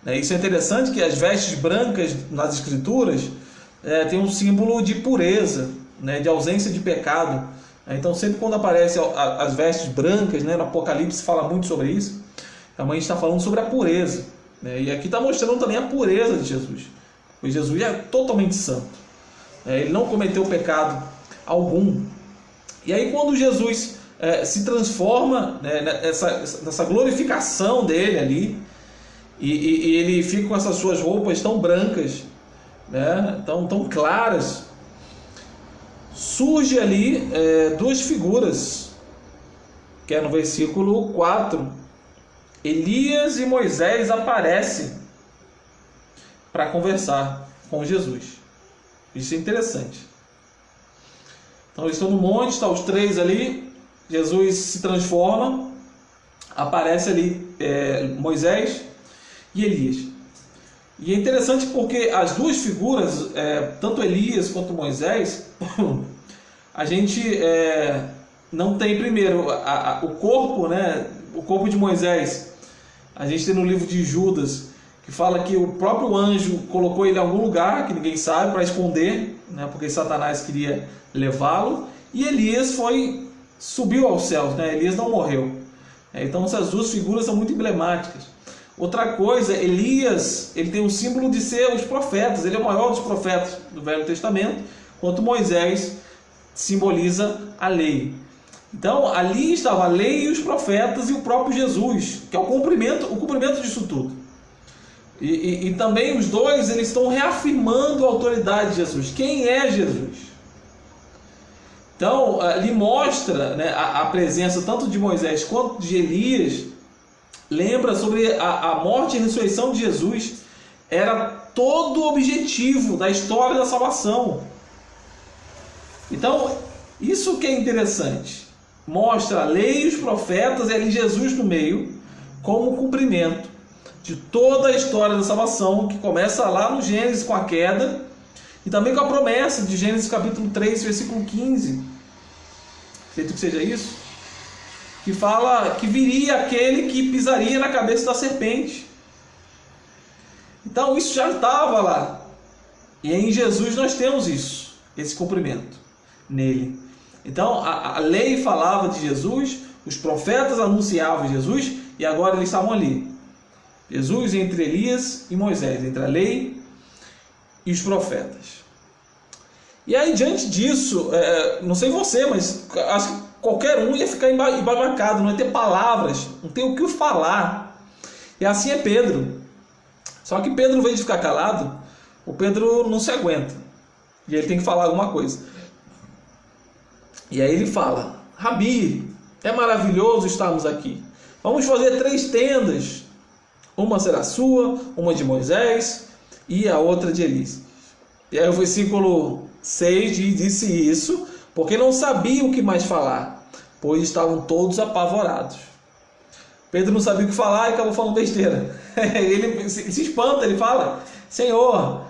Isso é interessante, que as vestes brancas nas Escrituras tem um símbolo de pureza, né? De ausência de pecado. Então sempre quando aparece as vestes brancas, né, no Apocalipse fala muito sobre isso. Então a gente está falando sobre a pureza, né? E aqui está mostrando também a pureza de Jesus, pois Jesus é totalmente santo, né? Ele não cometeu pecado algum. E aí quando Jesus se transforma, né, nessa glorificação dele ali, e ele fica com essas suas roupas tão brancas, né, tão claras, surge ali duas figuras, que é no versículo 4. Elias e Moisés aparecem para conversar com Jesus. Isso é interessante. Então eles estão no monte, estão os três ali, Jesus se transforma, aparece ali Moisés e Elias. E é interessante porque as duas figuras, tanto Elias quanto Moisés, a gente não tem primeiro o corpo, né? O corpo de Moisés. A gente tem no livro de Judas, que fala que o próprio anjo colocou ele em algum lugar que ninguém sabe, para esconder, né? Porque Satanás queria levá-lo. E Elias subiu aos céus, né? Elias não morreu. Então essas duas figuras são muito emblemáticas. Outra coisa, Elias, ele tem o símbolo de ser os profetas, ele é o maior dos profetas do Velho Testamento, enquanto Moisés simboliza a lei. Então ali estava a lei e os profetas e o próprio Jesus, que é o cumprimento disso tudo. E também os dois, eles estão reafirmando a autoridade de Jesus. Quem é Jesus? Então ali mostra, né, a presença tanto de Moisés quanto de Elias. Lembra sobre a morte e a ressurreição de Jesus. Era todo o objetivo da história da salvação. Então, isso que é interessante. Mostra a lei e os profetas e ali Jesus no meio, como cumprimento de toda a história da salvação, que começa lá no Gênesis com a queda, e também com a promessa de Gênesis capítulo 3, versículo 15. Acredito que seja isso. Que fala que viria aquele que pisaria na cabeça da serpente. Então isso já estava lá. E em Jesus nós temos isso, esse cumprimento nele. Então a lei falava de Jesus, os profetas anunciavam Jesus, e agora eles estavam ali. Jesus entre Elias e Moisés, entre a lei e os profetas. E aí diante disso, não sei você, mas acho que qualquer um ia ficar embasbacado, não ia ter palavras, não ter o que falar. E assim é Pedro. Só que Pedro, ao invés de ficar calado, o Pedro não se aguenta. E ele tem que falar alguma coisa. E aí ele fala: Rabi, é maravilhoso estarmos aqui. Vamos fazer 3 tendas. Uma será sua, uma de Moisés e a outra de Elias. E aí o versículo 6 disse isso, porque não sabiam o que mais falar, pois estavam todos apavorados. Pedro não sabia o que falar e acabou falando besteira. Ele se espanta, ele fala: Senhor,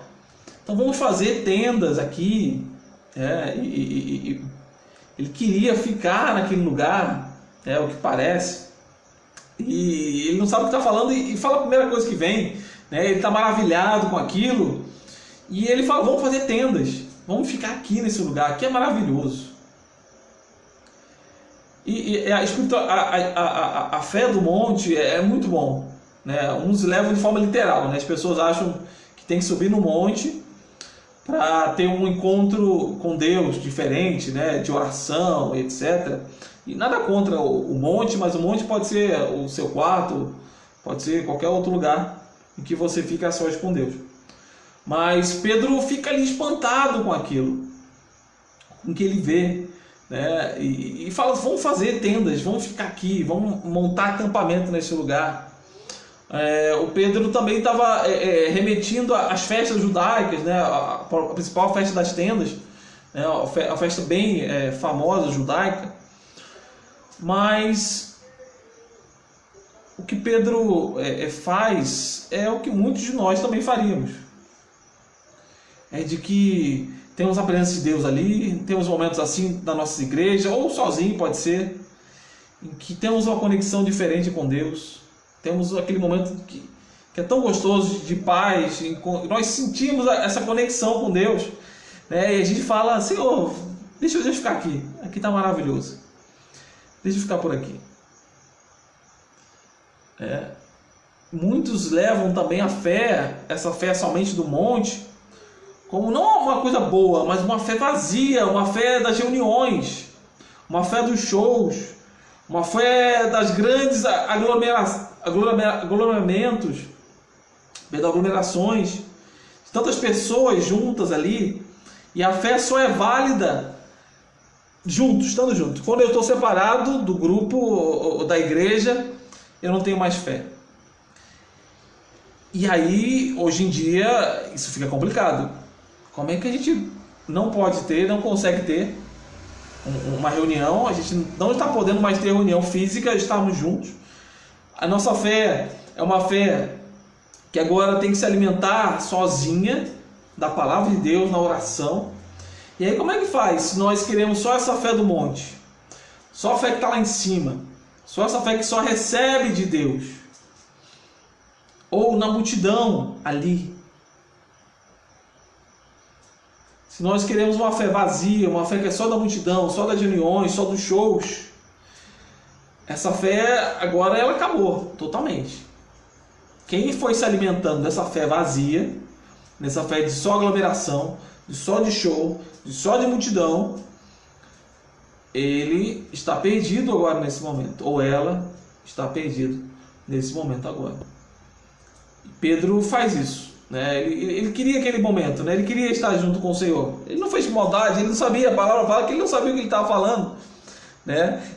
então vamos fazer tendas aqui. Ele queria ficar naquele lugar, o que parece. E ele não sabe o que está falando e fala a primeira coisa que vem. Ele está maravilhado com aquilo. E ele fala: vamos fazer tendas. Vamos ficar aqui nesse lugar, aqui é maravilhoso. E a fé do monte é muito bom, né? Uns levam de forma literal, né? As pessoas acham que tem que subir no monte para ter um encontro com Deus diferente, né? De oração, etc. E nada contra o monte, mas o monte pode ser o seu quarto, pode ser qualquer outro lugar em que você fica a sós com Deus. Mas Pedro fica ali espantado com aquilo, com o que ele vê, né? E fala: vamos fazer tendas, vamos ficar aqui, vamos montar acampamento nesse lugar. O Pedro também estava remetindo às festas judaicas, né? A principal festa das tendas, né? A festa bem famosa judaica. Mas o que Pedro faz é o que muitos de nós também faríamos. É de que temos a presença de Deus ali, temos momentos assim na nossa igreja, ou sozinho pode ser, em que temos uma conexão diferente com Deus, temos aquele momento que é tão gostoso de paz, nós sentimos essa conexão com Deus, né? E a gente fala: Senhor, Deixa eu ficar aqui. Aqui está maravilhoso. Deixa eu ficar por aqui. Muitos levam também a fé, essa fé somente do monte, como não uma coisa boa, mas uma fé vazia, uma fé das reuniões, uma fé dos shows, uma fé das grandes aglomerações, de tantas pessoas juntas ali, e a fé só é válida juntos, estando juntos. Quando eu estou separado do grupo ou da igreja, eu não tenho mais fé. E aí, hoje em dia, isso fica complicado. Como é que a gente não pode ter, não consegue ter uma reunião? A gente não está podendo mais ter reunião física, estarmos juntos. A nossa fé é uma fé que agora tem que se alimentar sozinha da palavra de Deus, na oração. E aí como é que faz se nós queremos só essa fé do monte? Só a fé que está lá em cima. Só essa fé que só recebe de Deus. Ou na multidão ali. Se nós queremos uma fé vazia, uma fé que é só da multidão, só das reuniões, só dos shows, essa fé agora ela acabou totalmente. Quem foi se alimentando dessa fé vazia, nessa fé de só aglomeração, de só de show, de só de multidão, ele está perdido agora nesse momento, ou ela está perdida nesse momento agora. Pedro faz isso. Ele queria aquele momento, ele queria estar junto com o Senhor. Ele não fez maldade, ele não sabia, a palavra fala que ele não sabia o que ele estava falando.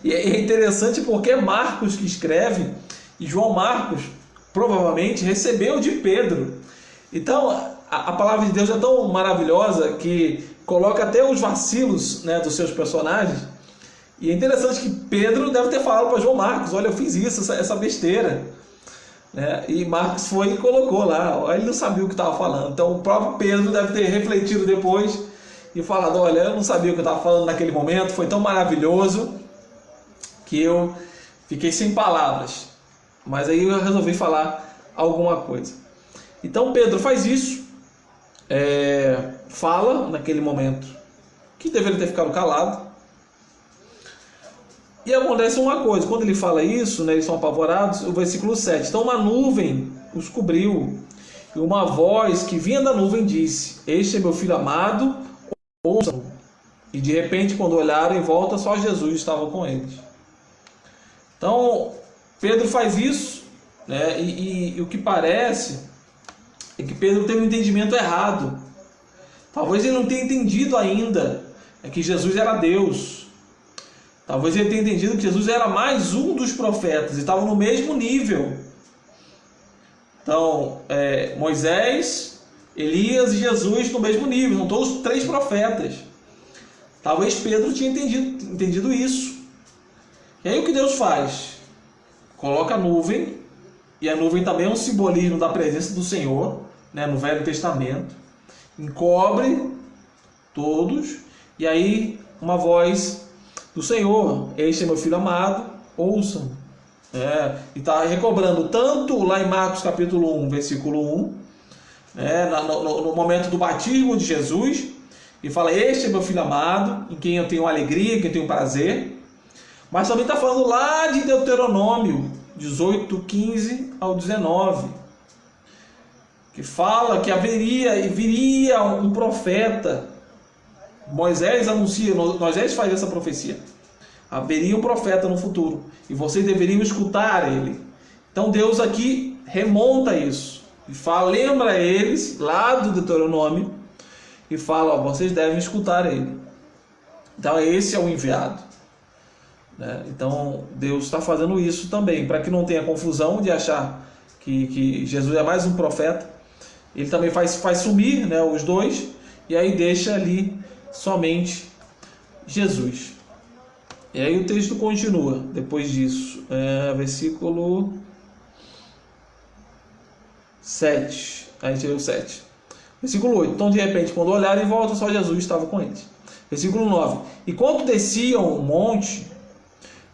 E é interessante porque Marcos que escreve, e João Marcos provavelmente recebeu de Pedro. Então a palavra de Deus é tão maravilhosa que coloca até os vacilos dos seus personagens. E é interessante que Pedro deve ter falado para João Marcos: olha, eu fiz isso, essa besteira. E Marcos foi e colocou lá. Ele não sabia o que estava falando. Então o próprio Pedro deve ter refletido depois e falado: olha, eu não sabia o que eu estava falando naquele momento, foi tão maravilhoso que eu fiquei sem palavras. Mas aí eu resolvi falar alguma coisa. Então Pedro faz isso, fala naquele momento que deveria ter ficado calado. E acontece uma coisa, quando ele fala isso, eles são apavorados, o versículo 7. Então uma nuvem os cobriu, e uma voz que vinha da nuvem disse: este é meu filho amado, ouçam. E de repente, quando olharam em volta, só Jesus estava com eles. Então Pedro faz isso, e o que parece é que Pedro teve um entendimento errado. Talvez ele não tenha entendido ainda que Jesus era Deus. Talvez ele tenha entendido que Jesus era mais um dos profetas e estavam no mesmo nível. Então, Moisés, Elias e Jesus no mesmo nível, são todos 3 profetas. Talvez Pedro tinha entendido isso. E aí o que Deus faz? Coloca a nuvem, e a nuvem também é um simbolismo da presença do Senhor, no Velho Testamento. Encobre todos, e aí uma voz do Senhor: este é meu filho amado, ouçam. E está recobrando tanto lá em Marcos capítulo 1, versículo 1, no momento do batismo de Jesus, e fala: este é meu filho amado, em quem eu tenho alegria, em quem eu tenho prazer. Mas também está falando lá de Deuteronômio 18, 15 ao 19, que fala que viria um profeta. Moisés faz essa profecia: haveria um profeta no futuro e vocês deveriam escutar ele. Então Deus aqui remonta isso e lembra eles lá do Deuteronômio e fala: vocês devem escutar ele. Então esse é o enviado. Então Deus está fazendo isso também, para que não tenha confusão de achar que Jesus é mais um profeta. Ele também faz sumir os dois, e aí deixa ali somente Jesus. E aí o texto continua depois disso, versículo 7. A gente leu 7. Versículo 8. Então de repente, quando olharam em volta, só Jesus estava com eles. Versículo 9. E quando desciam o monte,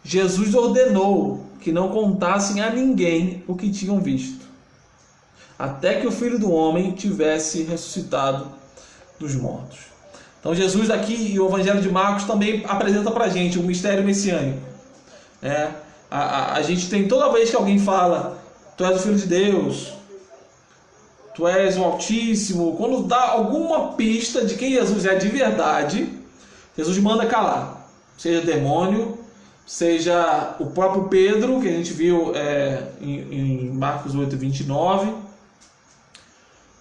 Jesus ordenou que não contassem a ninguém o que tinham visto, até que o Filho do Homem tivesse ressuscitado dos mortos. Então Jesus aqui e o Evangelho de Marcos também apresenta para a gente o mistério messiânico. A gente tem, toda vez que alguém fala, tu és o Filho de Deus, tu és o Altíssimo, quando dá alguma pista de quem Jesus é de verdade, Jesus manda calar. Seja demônio, seja o próprio Pedro, que a gente viu em Marcos 8, 29.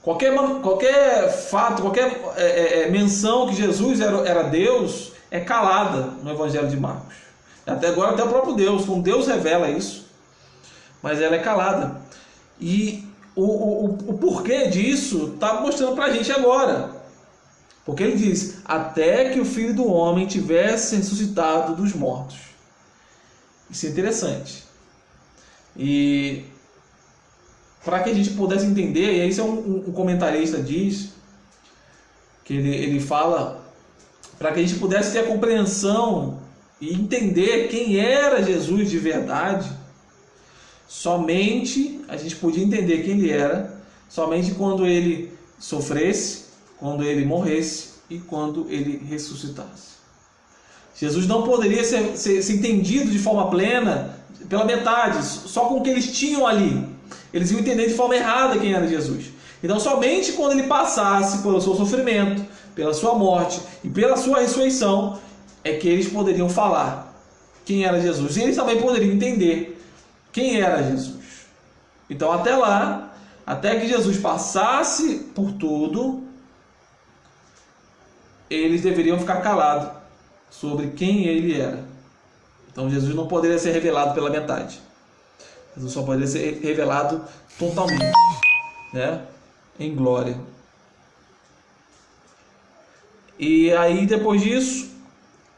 Qualquer fato, qualquer menção que Jesus era Deus é calada no Evangelho de Marcos. Até agora, até o próprio Deus, quando Deus revela isso, mas ela é calada. E o porquê disso está mostrando para a gente agora. Porque ele diz, até que o Filho do Homem tivesse ressuscitado dos mortos. Isso é interessante. E para que a gente pudesse entender, e isso é um comentarista diz, que ele fala, para que a gente pudesse ter a compreensão e entender quem era Jesus de verdade, somente a gente podia entender quem ele era, somente quando ele sofresse, quando ele morresse e quando ele ressuscitasse. Jesus não poderia ser entendido de forma plena pela metade, só com o que eles tinham ali. Eles iam entender de forma errada quem era Jesus. Então somente quando ele passasse pelo seu sofrimento, pela sua morte e pela sua ressurreição, é que eles poderiam falar quem era Jesus. E eles também poderiam entender quem era Jesus. Então até lá, até que Jesus passasse por tudo, eles deveriam ficar calados sobre quem ele era. Então Jesus não poderia ser revelado pela metade. Jesus só poderia ser revelado totalmente, em glória. E aí depois disso,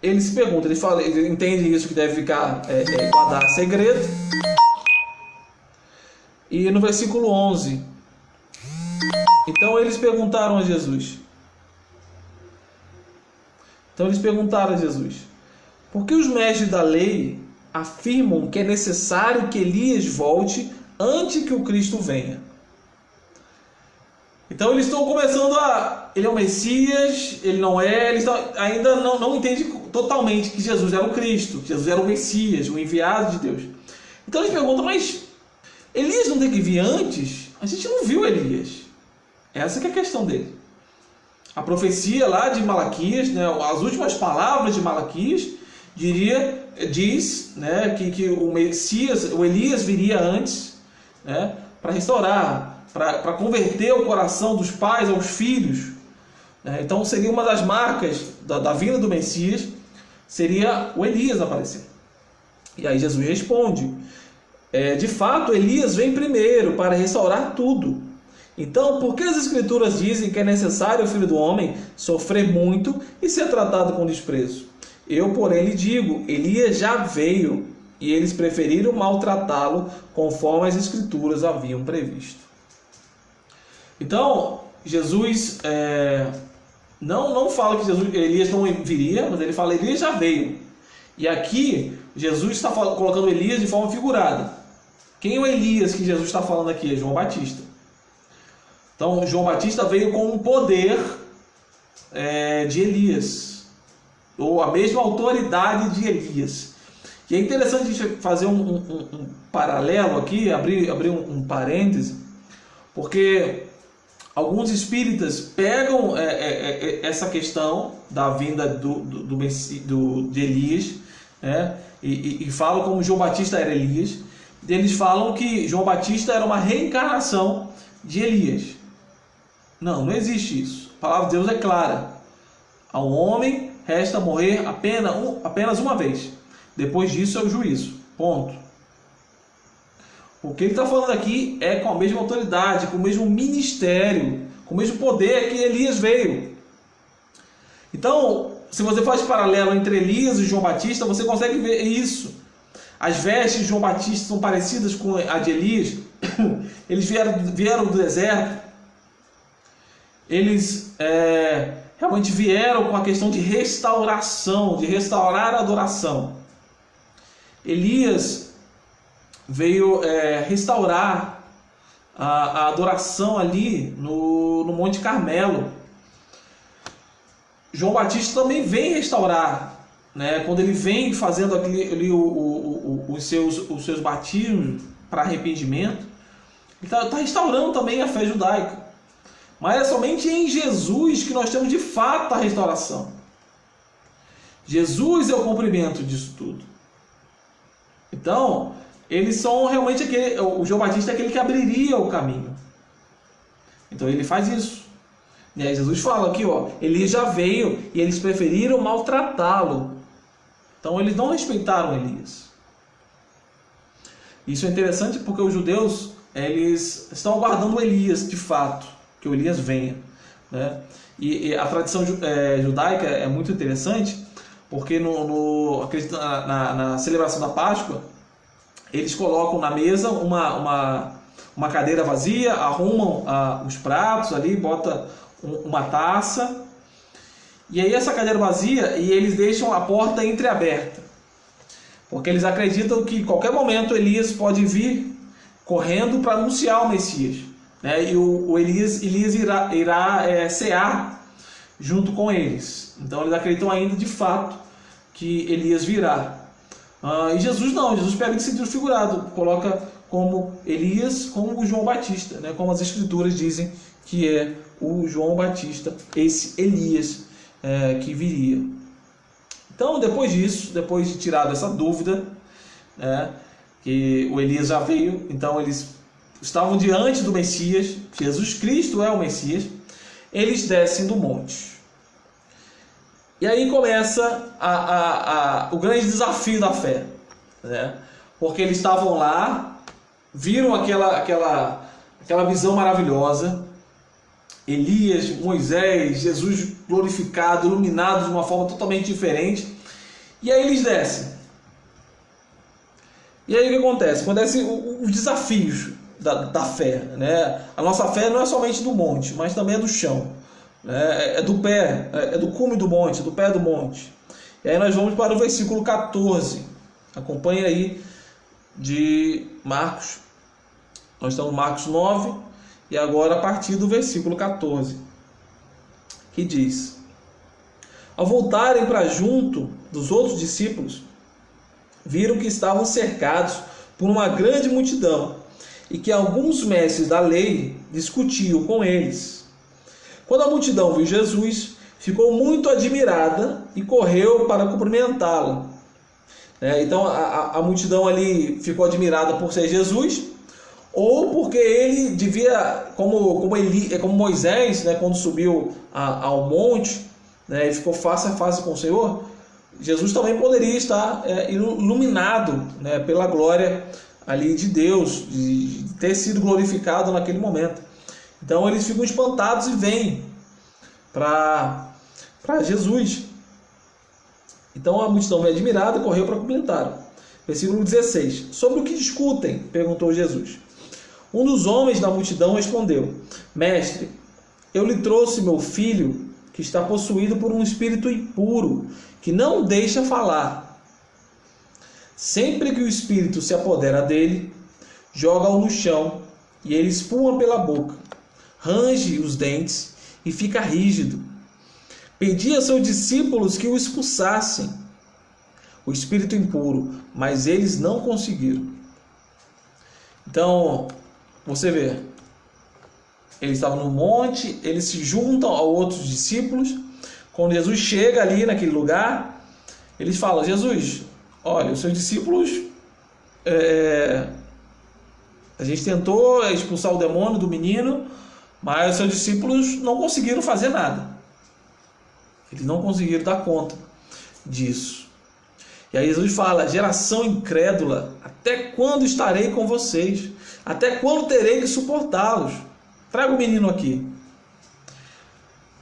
ele se pergunta, ele entende isso, que deve ficar guardar segredo. E no versículo 11, então eles perguntaram a Jesus, por que os mestres da lei afirmam que é necessário que Elias volte antes que o Cristo venha? Então eles estão começando ele é o Messias, ele não é, eles ainda não entendem totalmente que Jesus era o Cristo, que Jesus era o Messias, o enviado de Deus. Então eles perguntam, mas Elias não tem que vir antes? A gente não viu Elias. Essa que é a questão dele. A profecia lá de Malaquias, as últimas palavras de Malaquias, diz que o Messias, o Elias viria antes, para restaurar, para converter o coração dos pais aos filhos. Então seria uma das marcas da vinda do Messias, seria o Elias aparecer. E aí Jesus responde, de fato Elias vem primeiro para restaurar tudo. Então, por que as Escrituras dizem que é necessário o Filho do Homem sofrer muito e ser tratado com desprezo? Eu, porém, lhe digo, Elias já veio e eles preferiram maltratá-lo conforme as Escrituras haviam previsto. Então, Jesus não fala que Elias não viria, mas ele fala que Elias já veio. E aqui, Jesus está colocando Elias de forma figurada. Quem é o Elias que Jesus está falando aqui? É João Batista. Então, João Batista veio com o poder de Elias, ou a mesma autoridade de Elias. E é interessante a gente fazer um paralelo aqui, abrir um parêntese, porque alguns espíritas pegam essa questão da vinda de Elias, e falam como João Batista era Elias. Eles falam que João Batista era uma reencarnação de Elias. Não existe isso. A palavra de Deus é clara. Ao homem resta morrer apenas uma vez. Depois disso é o juízo. Ponto. O que ele está falando aqui é com a mesma autoridade, com o mesmo ministério, com o mesmo poder que Elias veio. Então, se você faz paralelo entre Elias e João Batista, você consegue ver isso. As vestes de João Batista são parecidas com a de Elias. Eles vieram do deserto. Eles realmente vieram com a questão de restauração, de restaurar a adoração. Elias veio restaurar a adoração ali no Monte Carmelo. João Batista também vem restaurar, né? Quando ele vem fazendo os seus batismos para arrependimento, ele está restaurando também a fé judaica. Mas é somente em Jesus que nós temos de fato a restauração. Jesus é o cumprimento disso tudo. Então, eles são realmente o João Batista é aquele que abriria o caminho. Então ele faz isso. E aí Jesus fala aqui, ó, Elias já veio e eles preferiram maltratá-lo. Então eles não respeitaram Elias. Isso é interessante porque os judeus, eles estão aguardando Elias de fato, que o Elias venha, né? E a tradição judaica é muito interessante, porque na celebração da Páscoa, eles colocam na mesa uma cadeira vazia, arrumam os pratos ali, botam uma taça, e aí essa cadeira vazia, e eles deixam a porta entreaberta, porque eles acreditam que em qualquer momento Elias pode vir correndo para anunciar o Messias, né? E o Elias irá cear junto com eles. Então eles acreditam ainda de fato que Elias virá. E Jesus não, Jesus pega de sentido figurado, coloca como Elias, como o João Batista, né? Como as escrituras dizem que é o João Batista, esse Elias que viria. Então, depois disso, depois de tirado essa dúvida, né, que o Elias já veio, então eles estavam diante do Messias, Jesus Cristo é o Messias, eles descem do monte. E aí começa o grande desafio da fé, né? Porque eles estavam lá, viram aquela visão maravilhosa, Elias, Moisés, Jesus glorificado, iluminado de uma forma totalmente diferente, e aí eles descem. E aí o que acontece? Acontecem os desafios da fé, né? A nossa fé não é somente do monte, mas também é do chão, né? É do pé, é do cume do monte, do pé do monte. E aí nós vamos para o versículo 14. Acompanhe aí de Marcos. Nós estamos em Marcos 9 e agora a partir do versículo 14, que diz: ao voltarem para junto dos outros discípulos, viram que estavam cercados por uma grande multidão e que alguns mestres da lei discutiam com eles. Quando a multidão viu Jesus, ficou muito admirada e correu para cumprimentá-lo. Então a multidão ali ficou admirada por ser Jesus, ou porque ele devia, como Moisés, né, quando subiu ao monte, né, e ficou face a face com o Senhor, Jesus também poderia estar iluminado, né, pela glória ali de Deus, de ter sido glorificado naquele momento. Então eles ficam espantados e vêm para Jesus. Então a multidão veio admirada e correu para cumprimentá-lo. Versículo 16. Sobre o que discutem? Perguntou Jesus. Um dos homens da multidão respondeu: Mestre, eu lhe trouxe meu filho, que está possuído por um espírito impuro, que não deixa falar. Sempre que o espírito se apodera dele, joga-o no chão, e ele espuma pela boca, range os dentes e fica rígido. Pedi a seus discípulos que o expulsassem, o espírito impuro, mas eles não conseguiram. Então, você vê, eles estavam no monte, eles se juntam a outros discípulos. Quando Jesus chega ali naquele lugar, eles falam: Jesus, olha, os seus discípulos, a gente tentou expulsar o demônio do menino, mas os seus discípulos não conseguiram fazer nada. Eles não conseguiram dar conta disso. E aí Jesus fala: geração incrédula, até quando estarei com vocês? Até quando terei que suportá-los? Traga o menino aqui.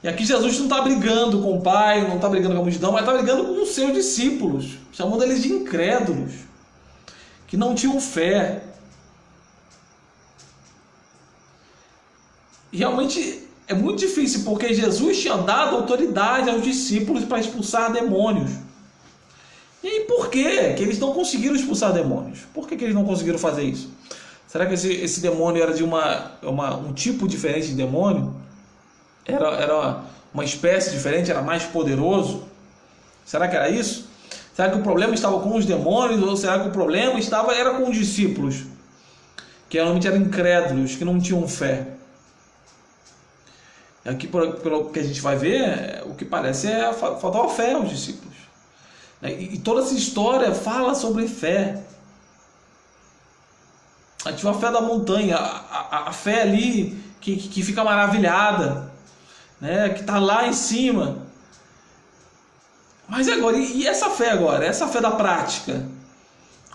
E aqui Jesus não está brigando com o pai, não está brigando com a multidão, mas está brigando com os seus discípulos, chamando eles de incrédulos, que não tinham fé. E realmente é muito difícil, porque Jesus tinha dado autoridade aos discípulos para expulsar demônios. E aí por quê que eles não conseguiram expulsar demônios? Por que eles não conseguiram fazer isso? Será que esse demônio era de um tipo diferente de demônio? era uma espécie diferente, era mais poderoso? Será que era isso? Será que o problema estava com os demônios, ou será que o problema era com os discípulos, que realmente eram incrédulos, que não tinham fé? Aqui, pelo que a gente vai ver, o que parece faltava fé aos discípulos. E toda essa história fala sobre fé. A gente vê a fé da montanha, a fé ali que fica maravilhada, né? Que está lá em cima. Mas agora, e essa fé agora? Essa fé da prática?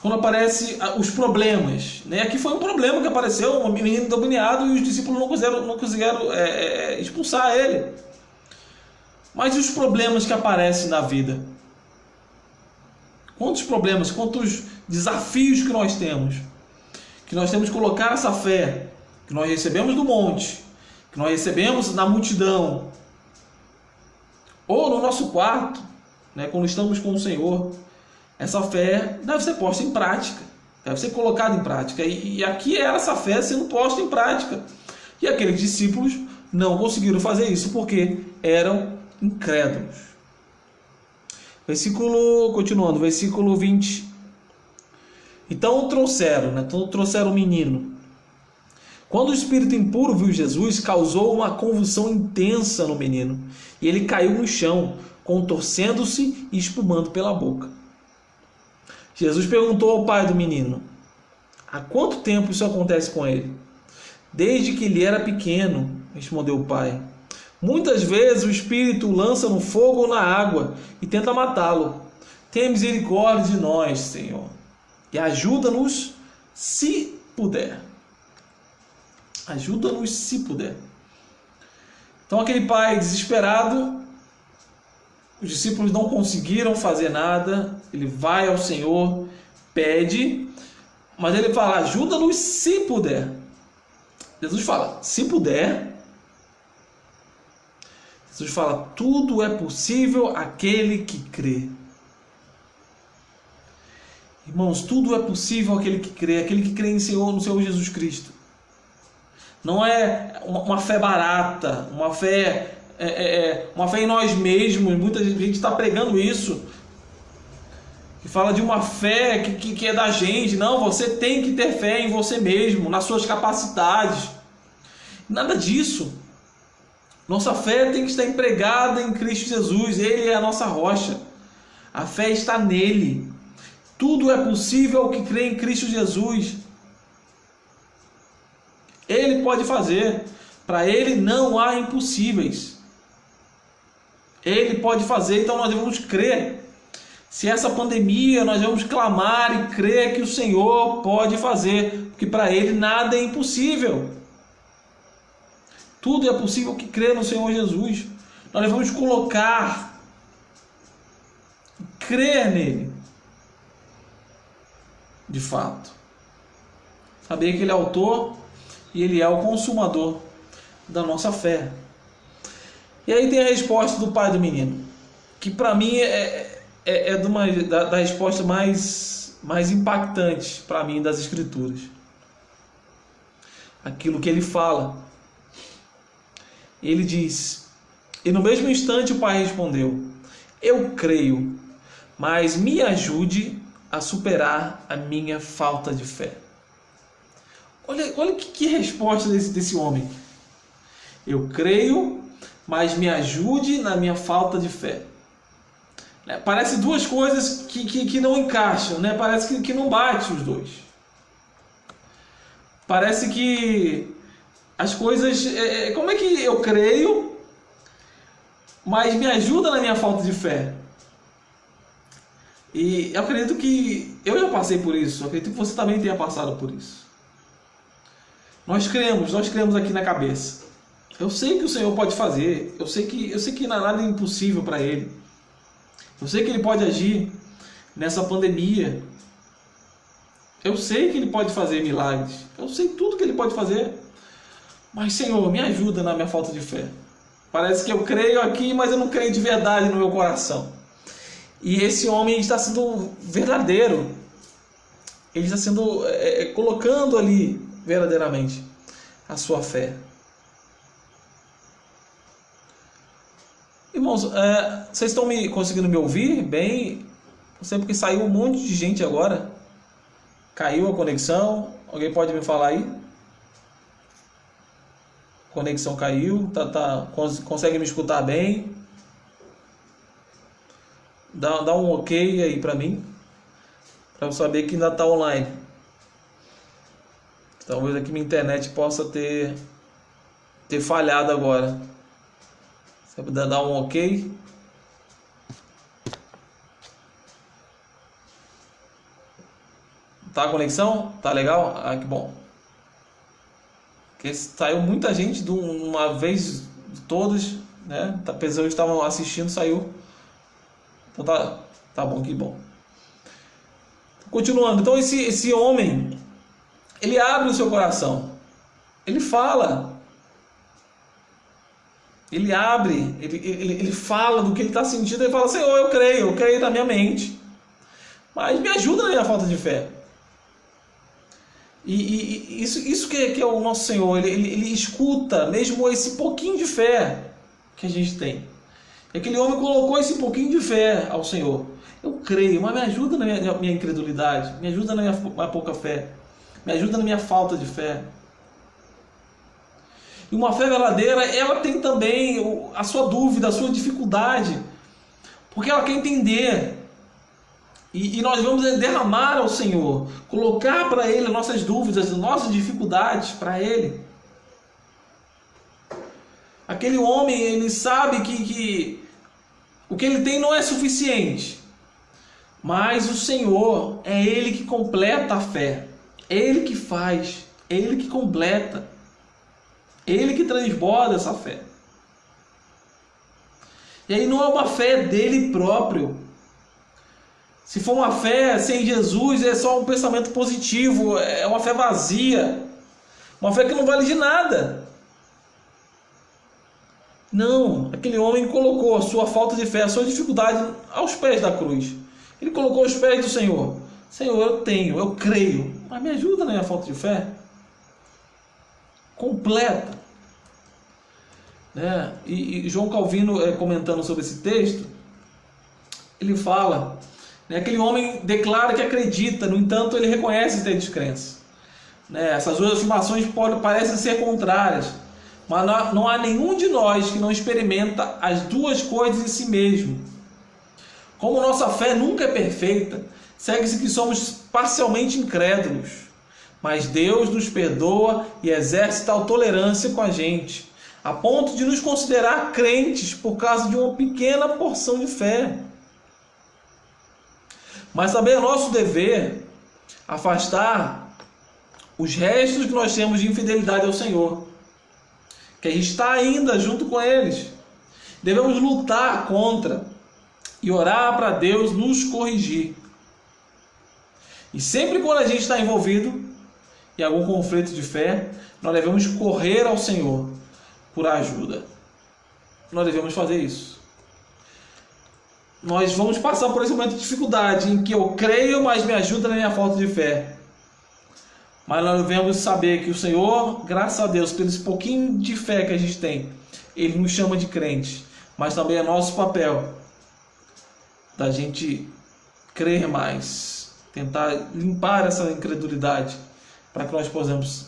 Quando aparecem os problemas, né? Aqui foi um problema que apareceu, um menino endemoniado, e os discípulos não conseguiram expulsar ele. Mas e os problemas que aparecem na vida? Quantos problemas, quantos desafios que nós temos que colocar essa fé que nós recebemos do monte, que nós recebemos na multidão, ou no nosso quarto, né, quando estamos com o Senhor. Essa fé deve ser posta em prática, deve ser colocada em prática. E aqui era essa fé sendo posta em prática. E aqueles discípulos não conseguiram fazer isso porque eram incrédulos. Continuando, versículo 20. Então trouxeram o menino. Quando o espírito impuro viu Jesus, causou uma convulsão intensa no menino, e ele caiu no chão, contorcendo-se e espumando pela boca. Jesus perguntou ao pai do menino: há quanto tempo isso acontece com ele? Desde que ele era pequeno, respondeu o pai. Muitas vezes o espírito o lança no fogo ou na água e tenta matá-lo. Tenha misericórdia de nós, Senhor, e ajuda-nos se puder. Ajuda-nos se puder. Então aquele pai desesperado, os discípulos não conseguiram fazer nada, ele vai ao Senhor, pede, mas ele fala: ajuda-nos se puder. Jesus fala: se puder. Jesus fala: tudo é possível àquele que crê. Irmãos, tudo é possível àquele que crê no Senhor Jesus Cristo. Não é uma fé barata, uma fé em nós mesmos. Muita gente está pregando isso, que fala de uma fé que é da gente. Não, você tem que ter fé em você mesmo, nas suas capacidades. Nada disso. Nossa fé tem que estar empregada em Cristo Jesus. Ele é a nossa rocha. A fé está nele. Tudo é possível ao que crê em Cristo Jesus. Ele pode fazer. Para ele não há impossíveis. Ele pode fazer, então nós devemos crer. Se essa pandemia, nós devemos clamar e crer que o Senhor pode fazer, porque para ele nada é impossível. Tudo é possível que crê no Senhor Jesus. Nós devemos colocar, crer nele, de fato. Saber que ele é autor e ele é o consumador da nossa fé. E aí tem a resposta do pai do menino, que para mim da resposta mais impactante para mim das Escrituras. Aquilo que ele fala. Ele diz: e no mesmo instante o pai respondeu: eu creio, mas me ajude a superar a minha falta de fé. Olha que resposta desse homem. Eu creio, mas me ajude na minha falta de fé. Parece duas coisas que não encaixam, né? Parece que não bate os dois. Parece que as coisas... como é que eu creio, mas me ajuda na minha falta de fé? E eu acredito que eu já passei por isso. Eu acredito que você também tenha passado por isso. Nós cremos aqui na cabeça. Eu sei que o Senhor pode fazer. Eu sei que nada é impossível para Ele. Eu sei que Ele pode agir nessa pandemia. Eu sei que Ele pode fazer milagres. Eu sei tudo que Ele pode fazer. Mas, Senhor, me ajuda na minha falta de fé. Parece que eu creio aqui, mas eu não creio de verdade no meu coração. E esse homem está sendo verdadeiro. Ele está sendo colocando ali verdadeiramente a sua fé. Irmãos, vocês estão conseguindo me ouvir bem? Não sei porque saiu um monte de gente agora. Caiu a conexão. Alguém pode me falar aí? Conexão caiu. Consegue me escutar bem? Dá um ok aí pra mim, para eu saber que ainda está online. Talvez aqui minha internet possa ter falhado agora. Você puder dar um ok. Tá a conexão? Tá legal? Ah, que bom. Porque saiu muita gente de uma vez, todos, né? Pessoas que estavam assistindo, saiu. Então tá bom, que bom. Continuando, então esse homem, ele abre o seu coração, ele fala, ele abre, ele fala do que ele está sentindo, ele fala: Senhor, eu creio na minha mente, mas me ajuda na minha falta de fé. E isso que é o nosso Senhor, ele escuta mesmo esse pouquinho de fé que a gente tem. E aquele homem colocou esse pouquinho de fé ao Senhor. Eu creio, mas me ajuda na minha incredulidade, me ajuda na minha pouca fé, me ajuda na minha falta de fé. E uma fé verdadeira, ela tem também a sua dúvida, a sua dificuldade, porque ela quer entender. E nós vamos derramar ao Senhor, colocar para Ele nossas dúvidas, nossas dificuldades para Ele. Aquele homem, ele sabe que o que ele tem não é suficiente, mas o Senhor é Ele que completa a fé, é Ele que faz, é Ele que completa, é Ele que transborda essa fé. E aí não é uma fé dele próprio. Se for uma fé sem Jesus, é só um pensamento positivo, é uma fé vazia, uma fé que não vale de nada. Não, aquele homem colocou a sua falta de fé, a sua dificuldade aos pés da cruz. Ele colocou aos pés do Senhor. Senhor, eu creio, mas me ajuda na minha falta de fé. Completa. Né? E João Calvino, comentando sobre esse texto, ele fala, né, aquele homem declara que acredita, no entanto ele reconhece ter descrença. Né? Essas duas afirmações parecem ser contrárias, mas não há nenhum de nós que não experimenta as duas coisas em si mesmo. Como nossa fé nunca é perfeita, segue-se que somos parcialmente incrédulos, mas Deus nos perdoa e exerce tal tolerância com a gente, a ponto de nos considerar crentes por causa de uma pequena porção de fé. Mas também é nosso dever afastar os restos que nós temos de infidelidade ao Senhor, que a gente está ainda junto com eles. Devemos lutar contra e orar para Deus nos corrigir. E sempre quando a gente está envolvido em algum conflito de fé, nós devemos correr ao Senhor por ajuda. Nós devemos fazer isso. Nós vamos passar por esse momento de dificuldade em que eu creio, mas me ajuda na minha falta de fé. Mas nós devemos saber que o Senhor, graças a Deus, pelo esse pouquinho de fé que a gente tem, Ele nos chama de crente. Mas também é nosso papel da gente crer mais, tentar limpar essa incredulidade, para que nós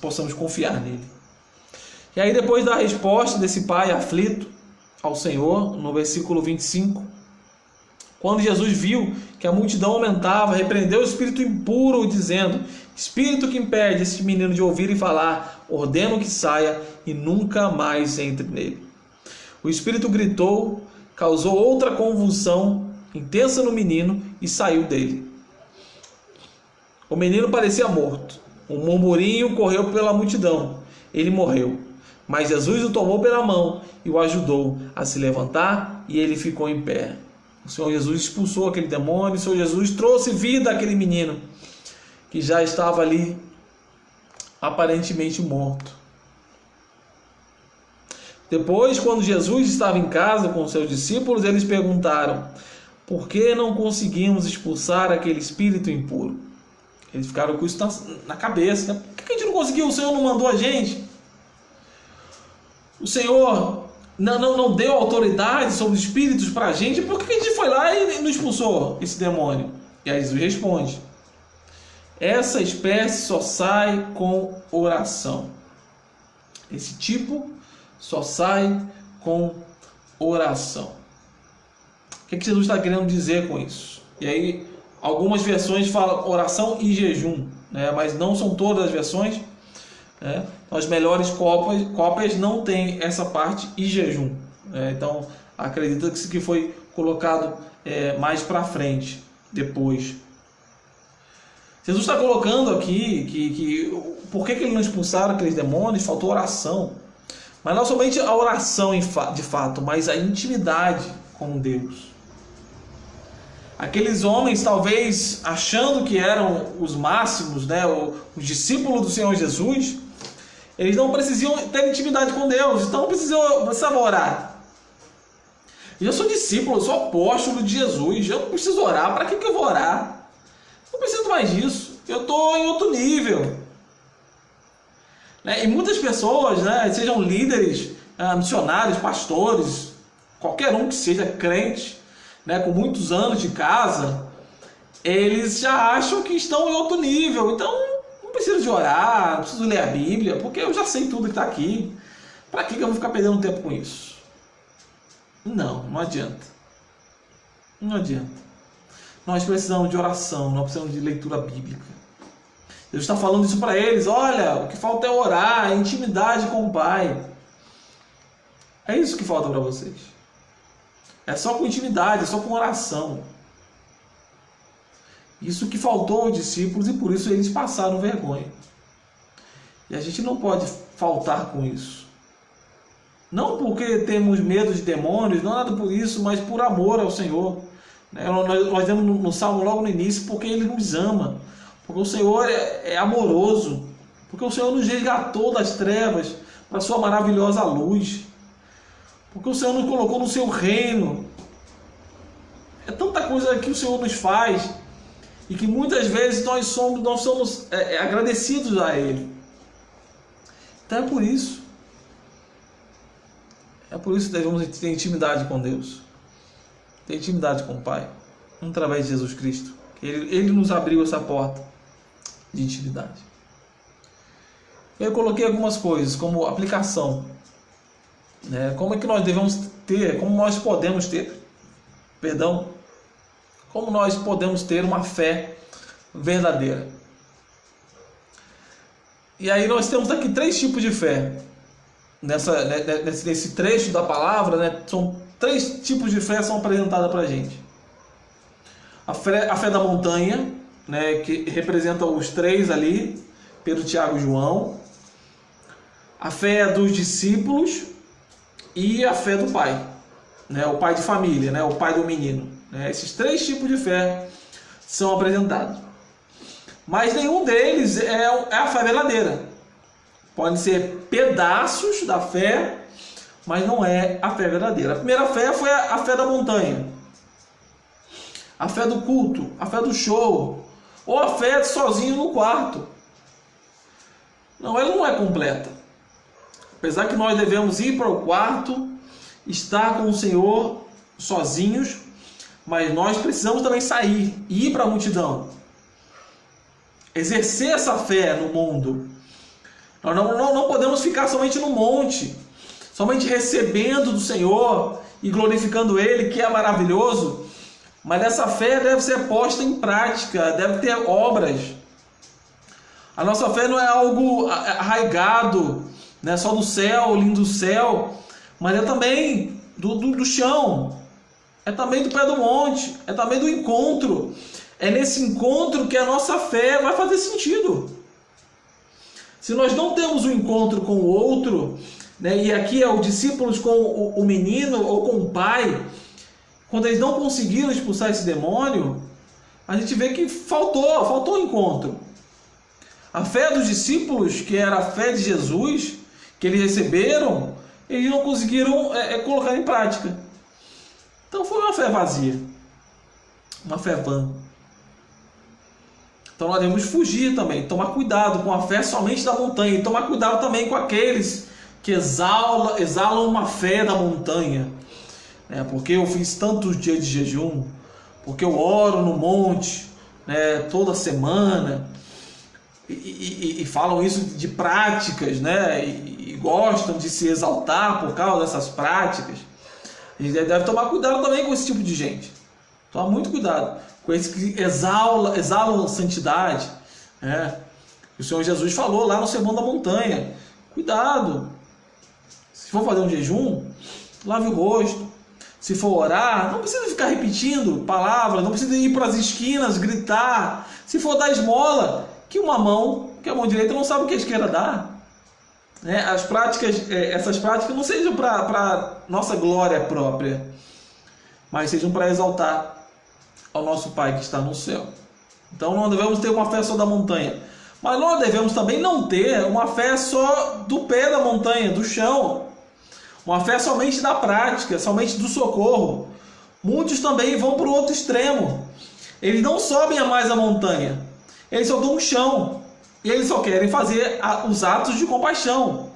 possamos confiar nele. E aí, depois da resposta desse pai aflito ao Senhor, no versículo 25, quando Jesus viu que a multidão aumentava, repreendeu o espírito impuro, dizendo: Espírito que impede este menino de ouvir e falar, ordeno que saia e nunca mais entre nele. O espírito gritou, causou outra convulsão intensa no menino e saiu dele. O menino parecia morto. Um murmurinho correu pela multidão. Ele morreu. Mas Jesus o tomou pela mão e o ajudou a se levantar, e ele ficou em pé. O Senhor Jesus expulsou aquele demônio, o Senhor Jesus trouxe vida àquele menino que já estava ali aparentemente morto. Depois, quando Jesus estava em casa com os seus discípulos, eles perguntaram: por que não conseguimos expulsar aquele espírito impuro? Eles ficaram com isso na cabeça, né? Por que a gente não conseguiu? O Senhor não mandou a gente? O Senhor não deu autoridade sobre os espíritos para a gente, por que a gente foi lá e não expulsou esse demônio? E aí Jesus responde: essa espécie só sai com oração. Esse tipo só sai com oração. O que Jesus está querendo dizer com isso? E aí, algumas versões falam oração e jejum, né? Mas não são todas as versões. Né? As melhores cópias não tem essa parte e jejum. Né? Então, acredita-se que foi colocado mais para frente, depois. Jesus está colocando aqui que por que eles não expulsaram aqueles demônios? Faltou oração. Mas não somente a oração de fato, mas a intimidade com Deus. Aqueles homens, talvez achando que eram os máximos, né, os discípulos do Senhor Jesus, eles não precisam ter intimidade com Deus, então não precisavam orar. Eu sou discípulo, eu sou apóstolo de Jesus, eu não preciso orar, para que eu vou orar? Não preciso mais disso, eu estou em outro nível. E muitas pessoas, né, sejam líderes, missionários, pastores, qualquer um que seja crente, né, com muitos anos de casa, eles já acham que estão em outro nível. Então, não preciso de orar, não preciso ler a Bíblia, porque eu já sei tudo que está aqui. Para que eu vou ficar perdendo tempo com isso? Não adianta. Não adianta. Nós precisamos de oração, nós precisamos de leitura bíblica. Deus está falando isso para eles. Olha, o que falta é orar, é intimidade com o Pai. É isso que falta para vocês. É só com intimidade, é só com oração. Isso que faltou aos discípulos e por isso eles passaram vergonha. E a gente não pode faltar com isso. Não porque temos medo de demônios, não nada por isso, mas por amor ao Senhor. Nós vemos no Salmo logo no início, porque Ele nos ama. Porque o Senhor é amoroso. Porque o Senhor nos resgatou das trevas para a sua maravilhosa luz. Porque o Senhor nos colocou no seu reino. É tanta coisa que o Senhor nos faz e que muitas vezes nós somos agradecidos a Ele. Então é por isso. É por isso que devemos ter intimidade com Deus. Ter intimidade com o Pai. Através de Jesus Cristo. Ele nos abriu essa porta de intimidade. Eu coloquei algumas coisas como aplicação. Como é que nós devemos ter, como nós podemos ter, como nós podemos ter uma fé verdadeira. E aí nós temos aqui 3 tipos de fé. Nesse trecho da palavra, né, são 3 tipos de fé que são apresentadas para a gente. A fé da montanha, né, que representa os 3 ali, Pedro, Tiago e João. A fé dos discípulos e a fé do pai, né, o pai de família, né, o pai do menino. Esses 3 tipos de fé são apresentados. Mas nenhum deles é a fé verdadeira. Podem ser pedaços da fé, mas não é a fé verdadeira. A primeira fé foi a fé da montanha. A fé do culto, a fé do show, ou a fé sozinho no quarto. Não, ela não é completa. Apesar que nós devemos ir para o quarto, estar com o Senhor sozinhos, mas nós precisamos também sair e ir para a multidão. Exercer essa fé no mundo. Nós não podemos ficar somente no monte, somente recebendo do Senhor e glorificando Ele, que é maravilhoso, mas essa fé deve ser posta em prática, deve ter obras. A nossa fé não é algo arraigado, né, só do céu, lindo céu, mas é também do chão, é também do pé do monte, é também do encontro. É nesse encontro que a nossa fé vai fazer sentido. Se nós não temos um encontro com o outro, né, e aqui é os discípulos com o menino ou com o pai, quando eles não conseguiram expulsar esse demônio, a gente vê que faltou um encontro. A fé dos discípulos, que era a fé de Jesus, que eles receberam, eles não conseguiram colocar em prática. Então foi uma fé vazia, uma fé vã. Então nós devemos fugir também, tomar cuidado com a fé somente da montanha, e tomar cuidado também com aqueles que exalam uma fé da montanha, né? Porque eu fiz tantos dias de jejum, porque eu oro no monte, né, toda semana, e falam isso de práticas, né? E gostam de se exaltar por causa dessas práticas. A gente deve tomar cuidado também com esse tipo de gente. Toma muito cuidado com esses que exalam santidade, né? O Senhor Jesus falou lá no Sermão da Montanha: cuidado, se for fazer um jejum, lave o rosto. Se for orar, não precisa ficar repetindo palavras, não precisa ir para as esquinas, gritar. Se for dar esmola, que a mão direita não sabe o que a esquerda dá. Né? Essas práticas não sejam para nossa glória própria, mas sejam para exaltar ao nosso Pai que está no céu. Então não devemos ter uma fé só da montanha, mas nós devemos também não ter uma fé só do pé da montanha, do chão. Uma fé somente da prática, somente do socorro. Muitos também vão para o outro extremo. Eles não sobem a mais a montanha. Eles só dão um chão. E eles só querem fazer os atos de compaixão.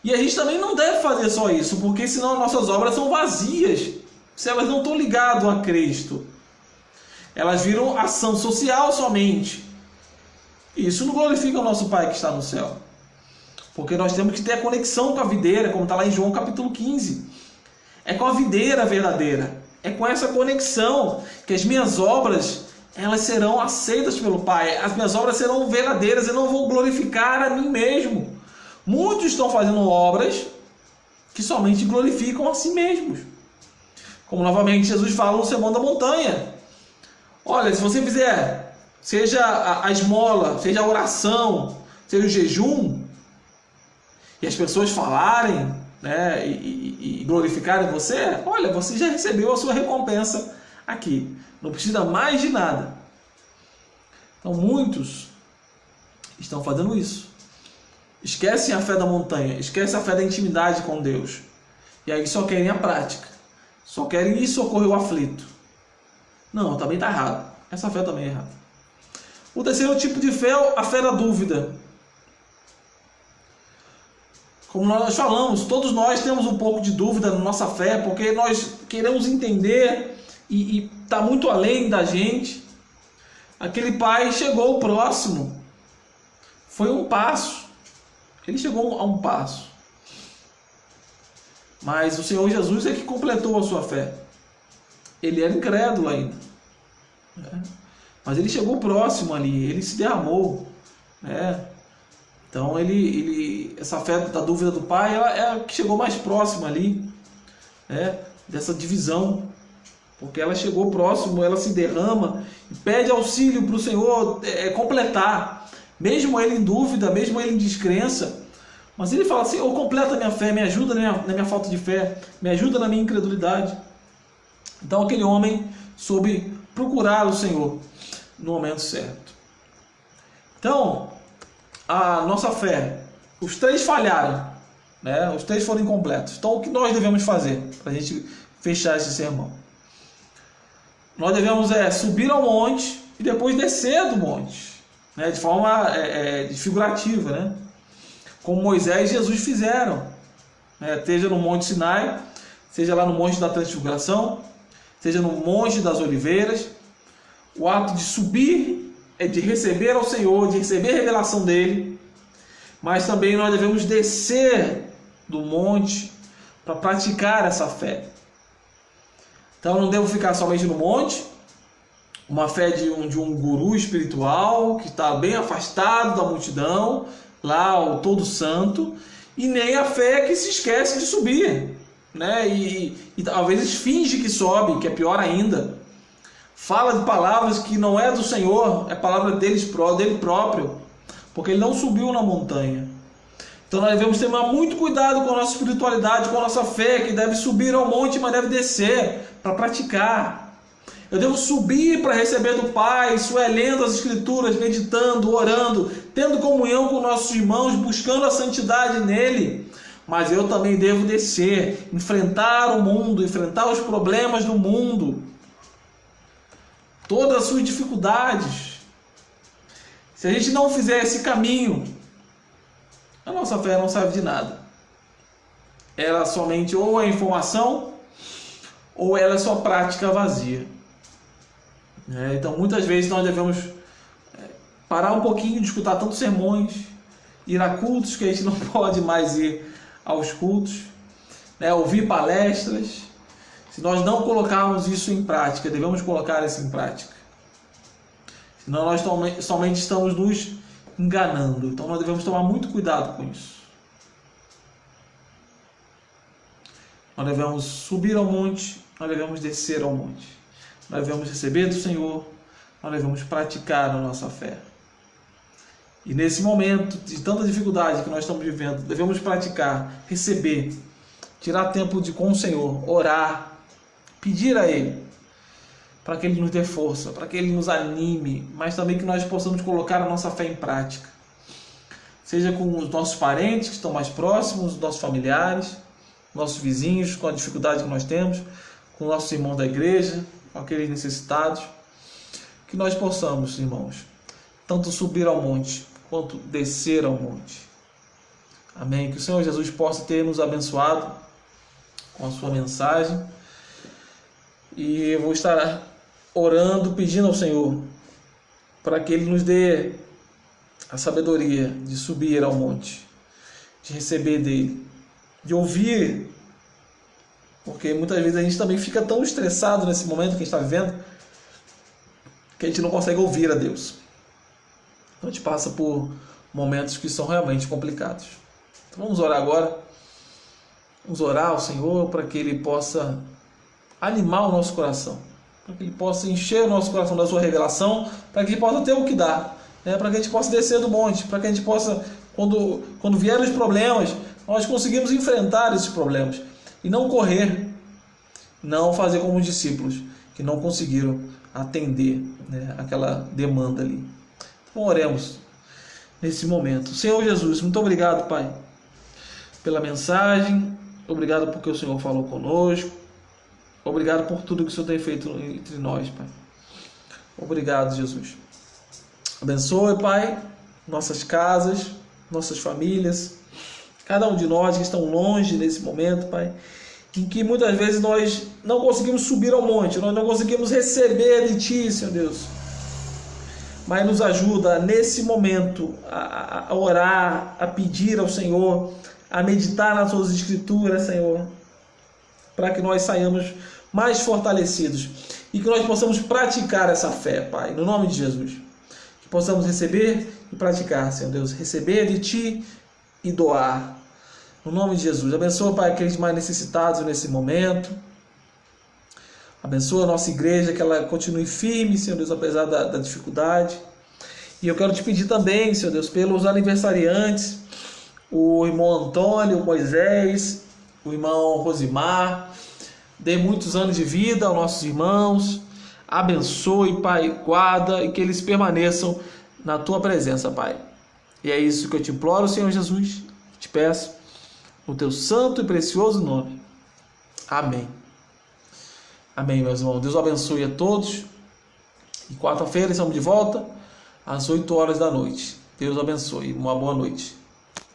E a gente também não deve fazer só isso, porque senão nossas obras são vazias. Se elas não estão ligadas a Cristo. Elas viram ação social somente. E isso não glorifica o nosso Pai que está no céu. Porque nós temos que ter a conexão com a videira, como está lá em João capítulo 15. É com a videira verdadeira. É com essa conexão que as minhas obras, elas serão aceitas pelo Pai. As minhas obras serão verdadeiras. Eu não vou glorificar a mim mesmo. Muitos estão fazendo obras que somente glorificam a si mesmos. Como novamente Jesus fala no Sermão da Montanha. Olha, se você fizer, seja a esmola, seja a oração, seja o jejum, e as pessoas falarem, né, e glorificarem você, olha, você já recebeu a sua recompensa aqui. Não precisa mais de nada. Então muitos estão fazendo isso. Esquecem a fé da montanha, esquecem a fé da intimidade com Deus. E aí só querem a prática. Só querem ir socorrer o aflito. Não, também está errado. Essa fé também é errada. O terceiro tipo de fé é a fé da dúvida. Como nós falamos, todos nós temos um pouco de dúvida na nossa fé, porque nós queremos entender e está muito além da gente. Aquele pai chegou próximo. Foi um passo. Ele chegou a um passo. Mas o Senhor Jesus é que completou a sua fé. Ele era incrédulo ainda. Né? Mas ele chegou próximo ali, ele se derramou. Né? Então essa fé da dúvida do pai é a que chegou mais próxima ali, né? Dessa divisão. Porque ela chegou próximo, ela se derrama e pede auxílio para o Senhor completar. Mesmo ele em dúvida, mesmo ele em descrença. Mas ele fala: Senhor, completa a minha fé, me ajuda na minha falta de fé, me ajuda na minha incredulidade. Então aquele homem soube procurar o Senhor no momento certo. Então, a nossa fé, os três falharam, né? Os três foram incompletos. Então o que nós devemos fazer para a gente fechar esse sermão? Nós devemos subir ao monte e depois descer do monte, né? De forma figurativa, né? Como Moisés e Jesus fizeram, né? Seja no Monte Sinai, seja lá no Monte da Transfiguração, seja no Monte das Oliveiras. O ato de subir é de receber ao Senhor, de receber a revelação dele, mas também nós devemos descer do monte para praticar essa fé. Então não devo ficar somente no monte, uma fé de um guru espiritual que está bem afastado da multidão, lá o todo santo, e nem a fé que se esquece de subir, né? E às vezes finge que sobe, que é pior ainda. Fala de palavras que não é do Senhor, é palavra dele próprio, porque ele não subiu na montanha. Então nós devemos ter muito cuidado com a nossa espiritualidade, com a nossa fé, que deve subir ao monte, mas deve descer para praticar. Eu devo subir para receber do Pai, isso é, lendo as Escrituras, meditando, orando, tendo comunhão com nossos irmãos, buscando a santidade nele. Mas eu também devo descer, enfrentar o mundo, enfrentar os problemas do mundo, todas as suas dificuldades. Se a gente não fizer esse caminho, a nossa fé não serve de nada. Ela somente ou é informação ou ela é só prática vazia. Então muitas vezes nós devemos parar um pouquinho de escutar tantos sermões, ir a cultos que a gente não pode mais ir aos cultos, ouvir palestras. Se nós não colocarmos isso em prática, devemos colocar isso em prática. Senão nós somente estamos nos enganando. Então nós devemos tomar muito cuidado com isso. Nós devemos subir ao monte, nós devemos descer ao monte. Nós devemos receber do Senhor, nós devemos praticar a nossa fé. E nesse momento de tanta dificuldade que nós estamos vivendo, devemos praticar, receber, tirar tempo com o Senhor, orar, pedir a Ele, para que Ele nos dê força, para que Ele nos anime, mas também que nós possamos colocar a nossa fé em prática. Seja com os nossos parentes que estão mais próximos, os nossos familiares, nossos vizinhos, com a dificuldade que nós temos, com nossos irmãos da igreja, com aqueles necessitados. Que nós possamos, irmãos, tanto subir ao monte, quanto descer ao monte. Amém. Que o Senhor Jesus possa ter nos abençoado com a sua mensagem. E eu vou estar orando, pedindo ao Senhor para que Ele nos dê a sabedoria de subir ao monte, de receber dEle, de ouvir, porque muitas vezes a gente também fica tão estressado nesse momento que a gente está vivendo, que a gente não consegue ouvir a Deus. Então a gente passa por momentos que são realmente complicados. Então vamos orar agora. Vamos orar ao Senhor para que Ele possa animar o nosso coração, para que Ele possa encher o nosso coração da sua revelação, para que a gente possa ter o que dar, para que a gente possa descer do monte, para que a gente possa, quando vierem os problemas, nós conseguimos enfrentar esses problemas e não correr, não fazer como os discípulos que não conseguiram atender aquela demanda ali. Então oremos nesse momento. Senhor Jesus, muito obrigado, Pai, pela mensagem, obrigado porque o Senhor falou conosco, obrigado por tudo que o Senhor tem feito entre nós, Pai. Obrigado, Jesus. Abençoe, Pai, nossas casas, nossas famílias, cada um de nós que estão longe nesse momento, Pai, em que muitas vezes nós não conseguimos subir ao monte, nós não conseguimos receber de Ti, Senhor Deus. Mas nos ajuda nesse momento a orar, a pedir ao Senhor, a meditar nas Suas Escrituras, Senhor, para que nós saiamos mais fortalecidos e que nós possamos praticar essa fé, Pai, no nome de Jesus. Que possamos receber e praticar, Senhor Deus, receber de Ti e doar, no nome de Jesus. Abençoa, Pai, aqueles mais necessitados nesse momento. Abençoa a nossa igreja, que ela continue firme, Senhor Deus, apesar da dificuldade. E eu quero te pedir também, Senhor Deus, pelos aniversariantes, o irmão Antônio, o Moisés, o irmão Rosimar. Dê muitos anos de vida aos nossos irmãos. Abençoe, Pai, guarda e que eles permaneçam na Tua presença, Pai. E é isso que eu te imploro, Senhor Jesus. Te peço no Teu santo e precioso nome. Amém. Amém, meus irmãos. Deus abençoe a todos. E quarta-feira estamos de volta às 8 horas da noite. Deus abençoe. Uma boa noite.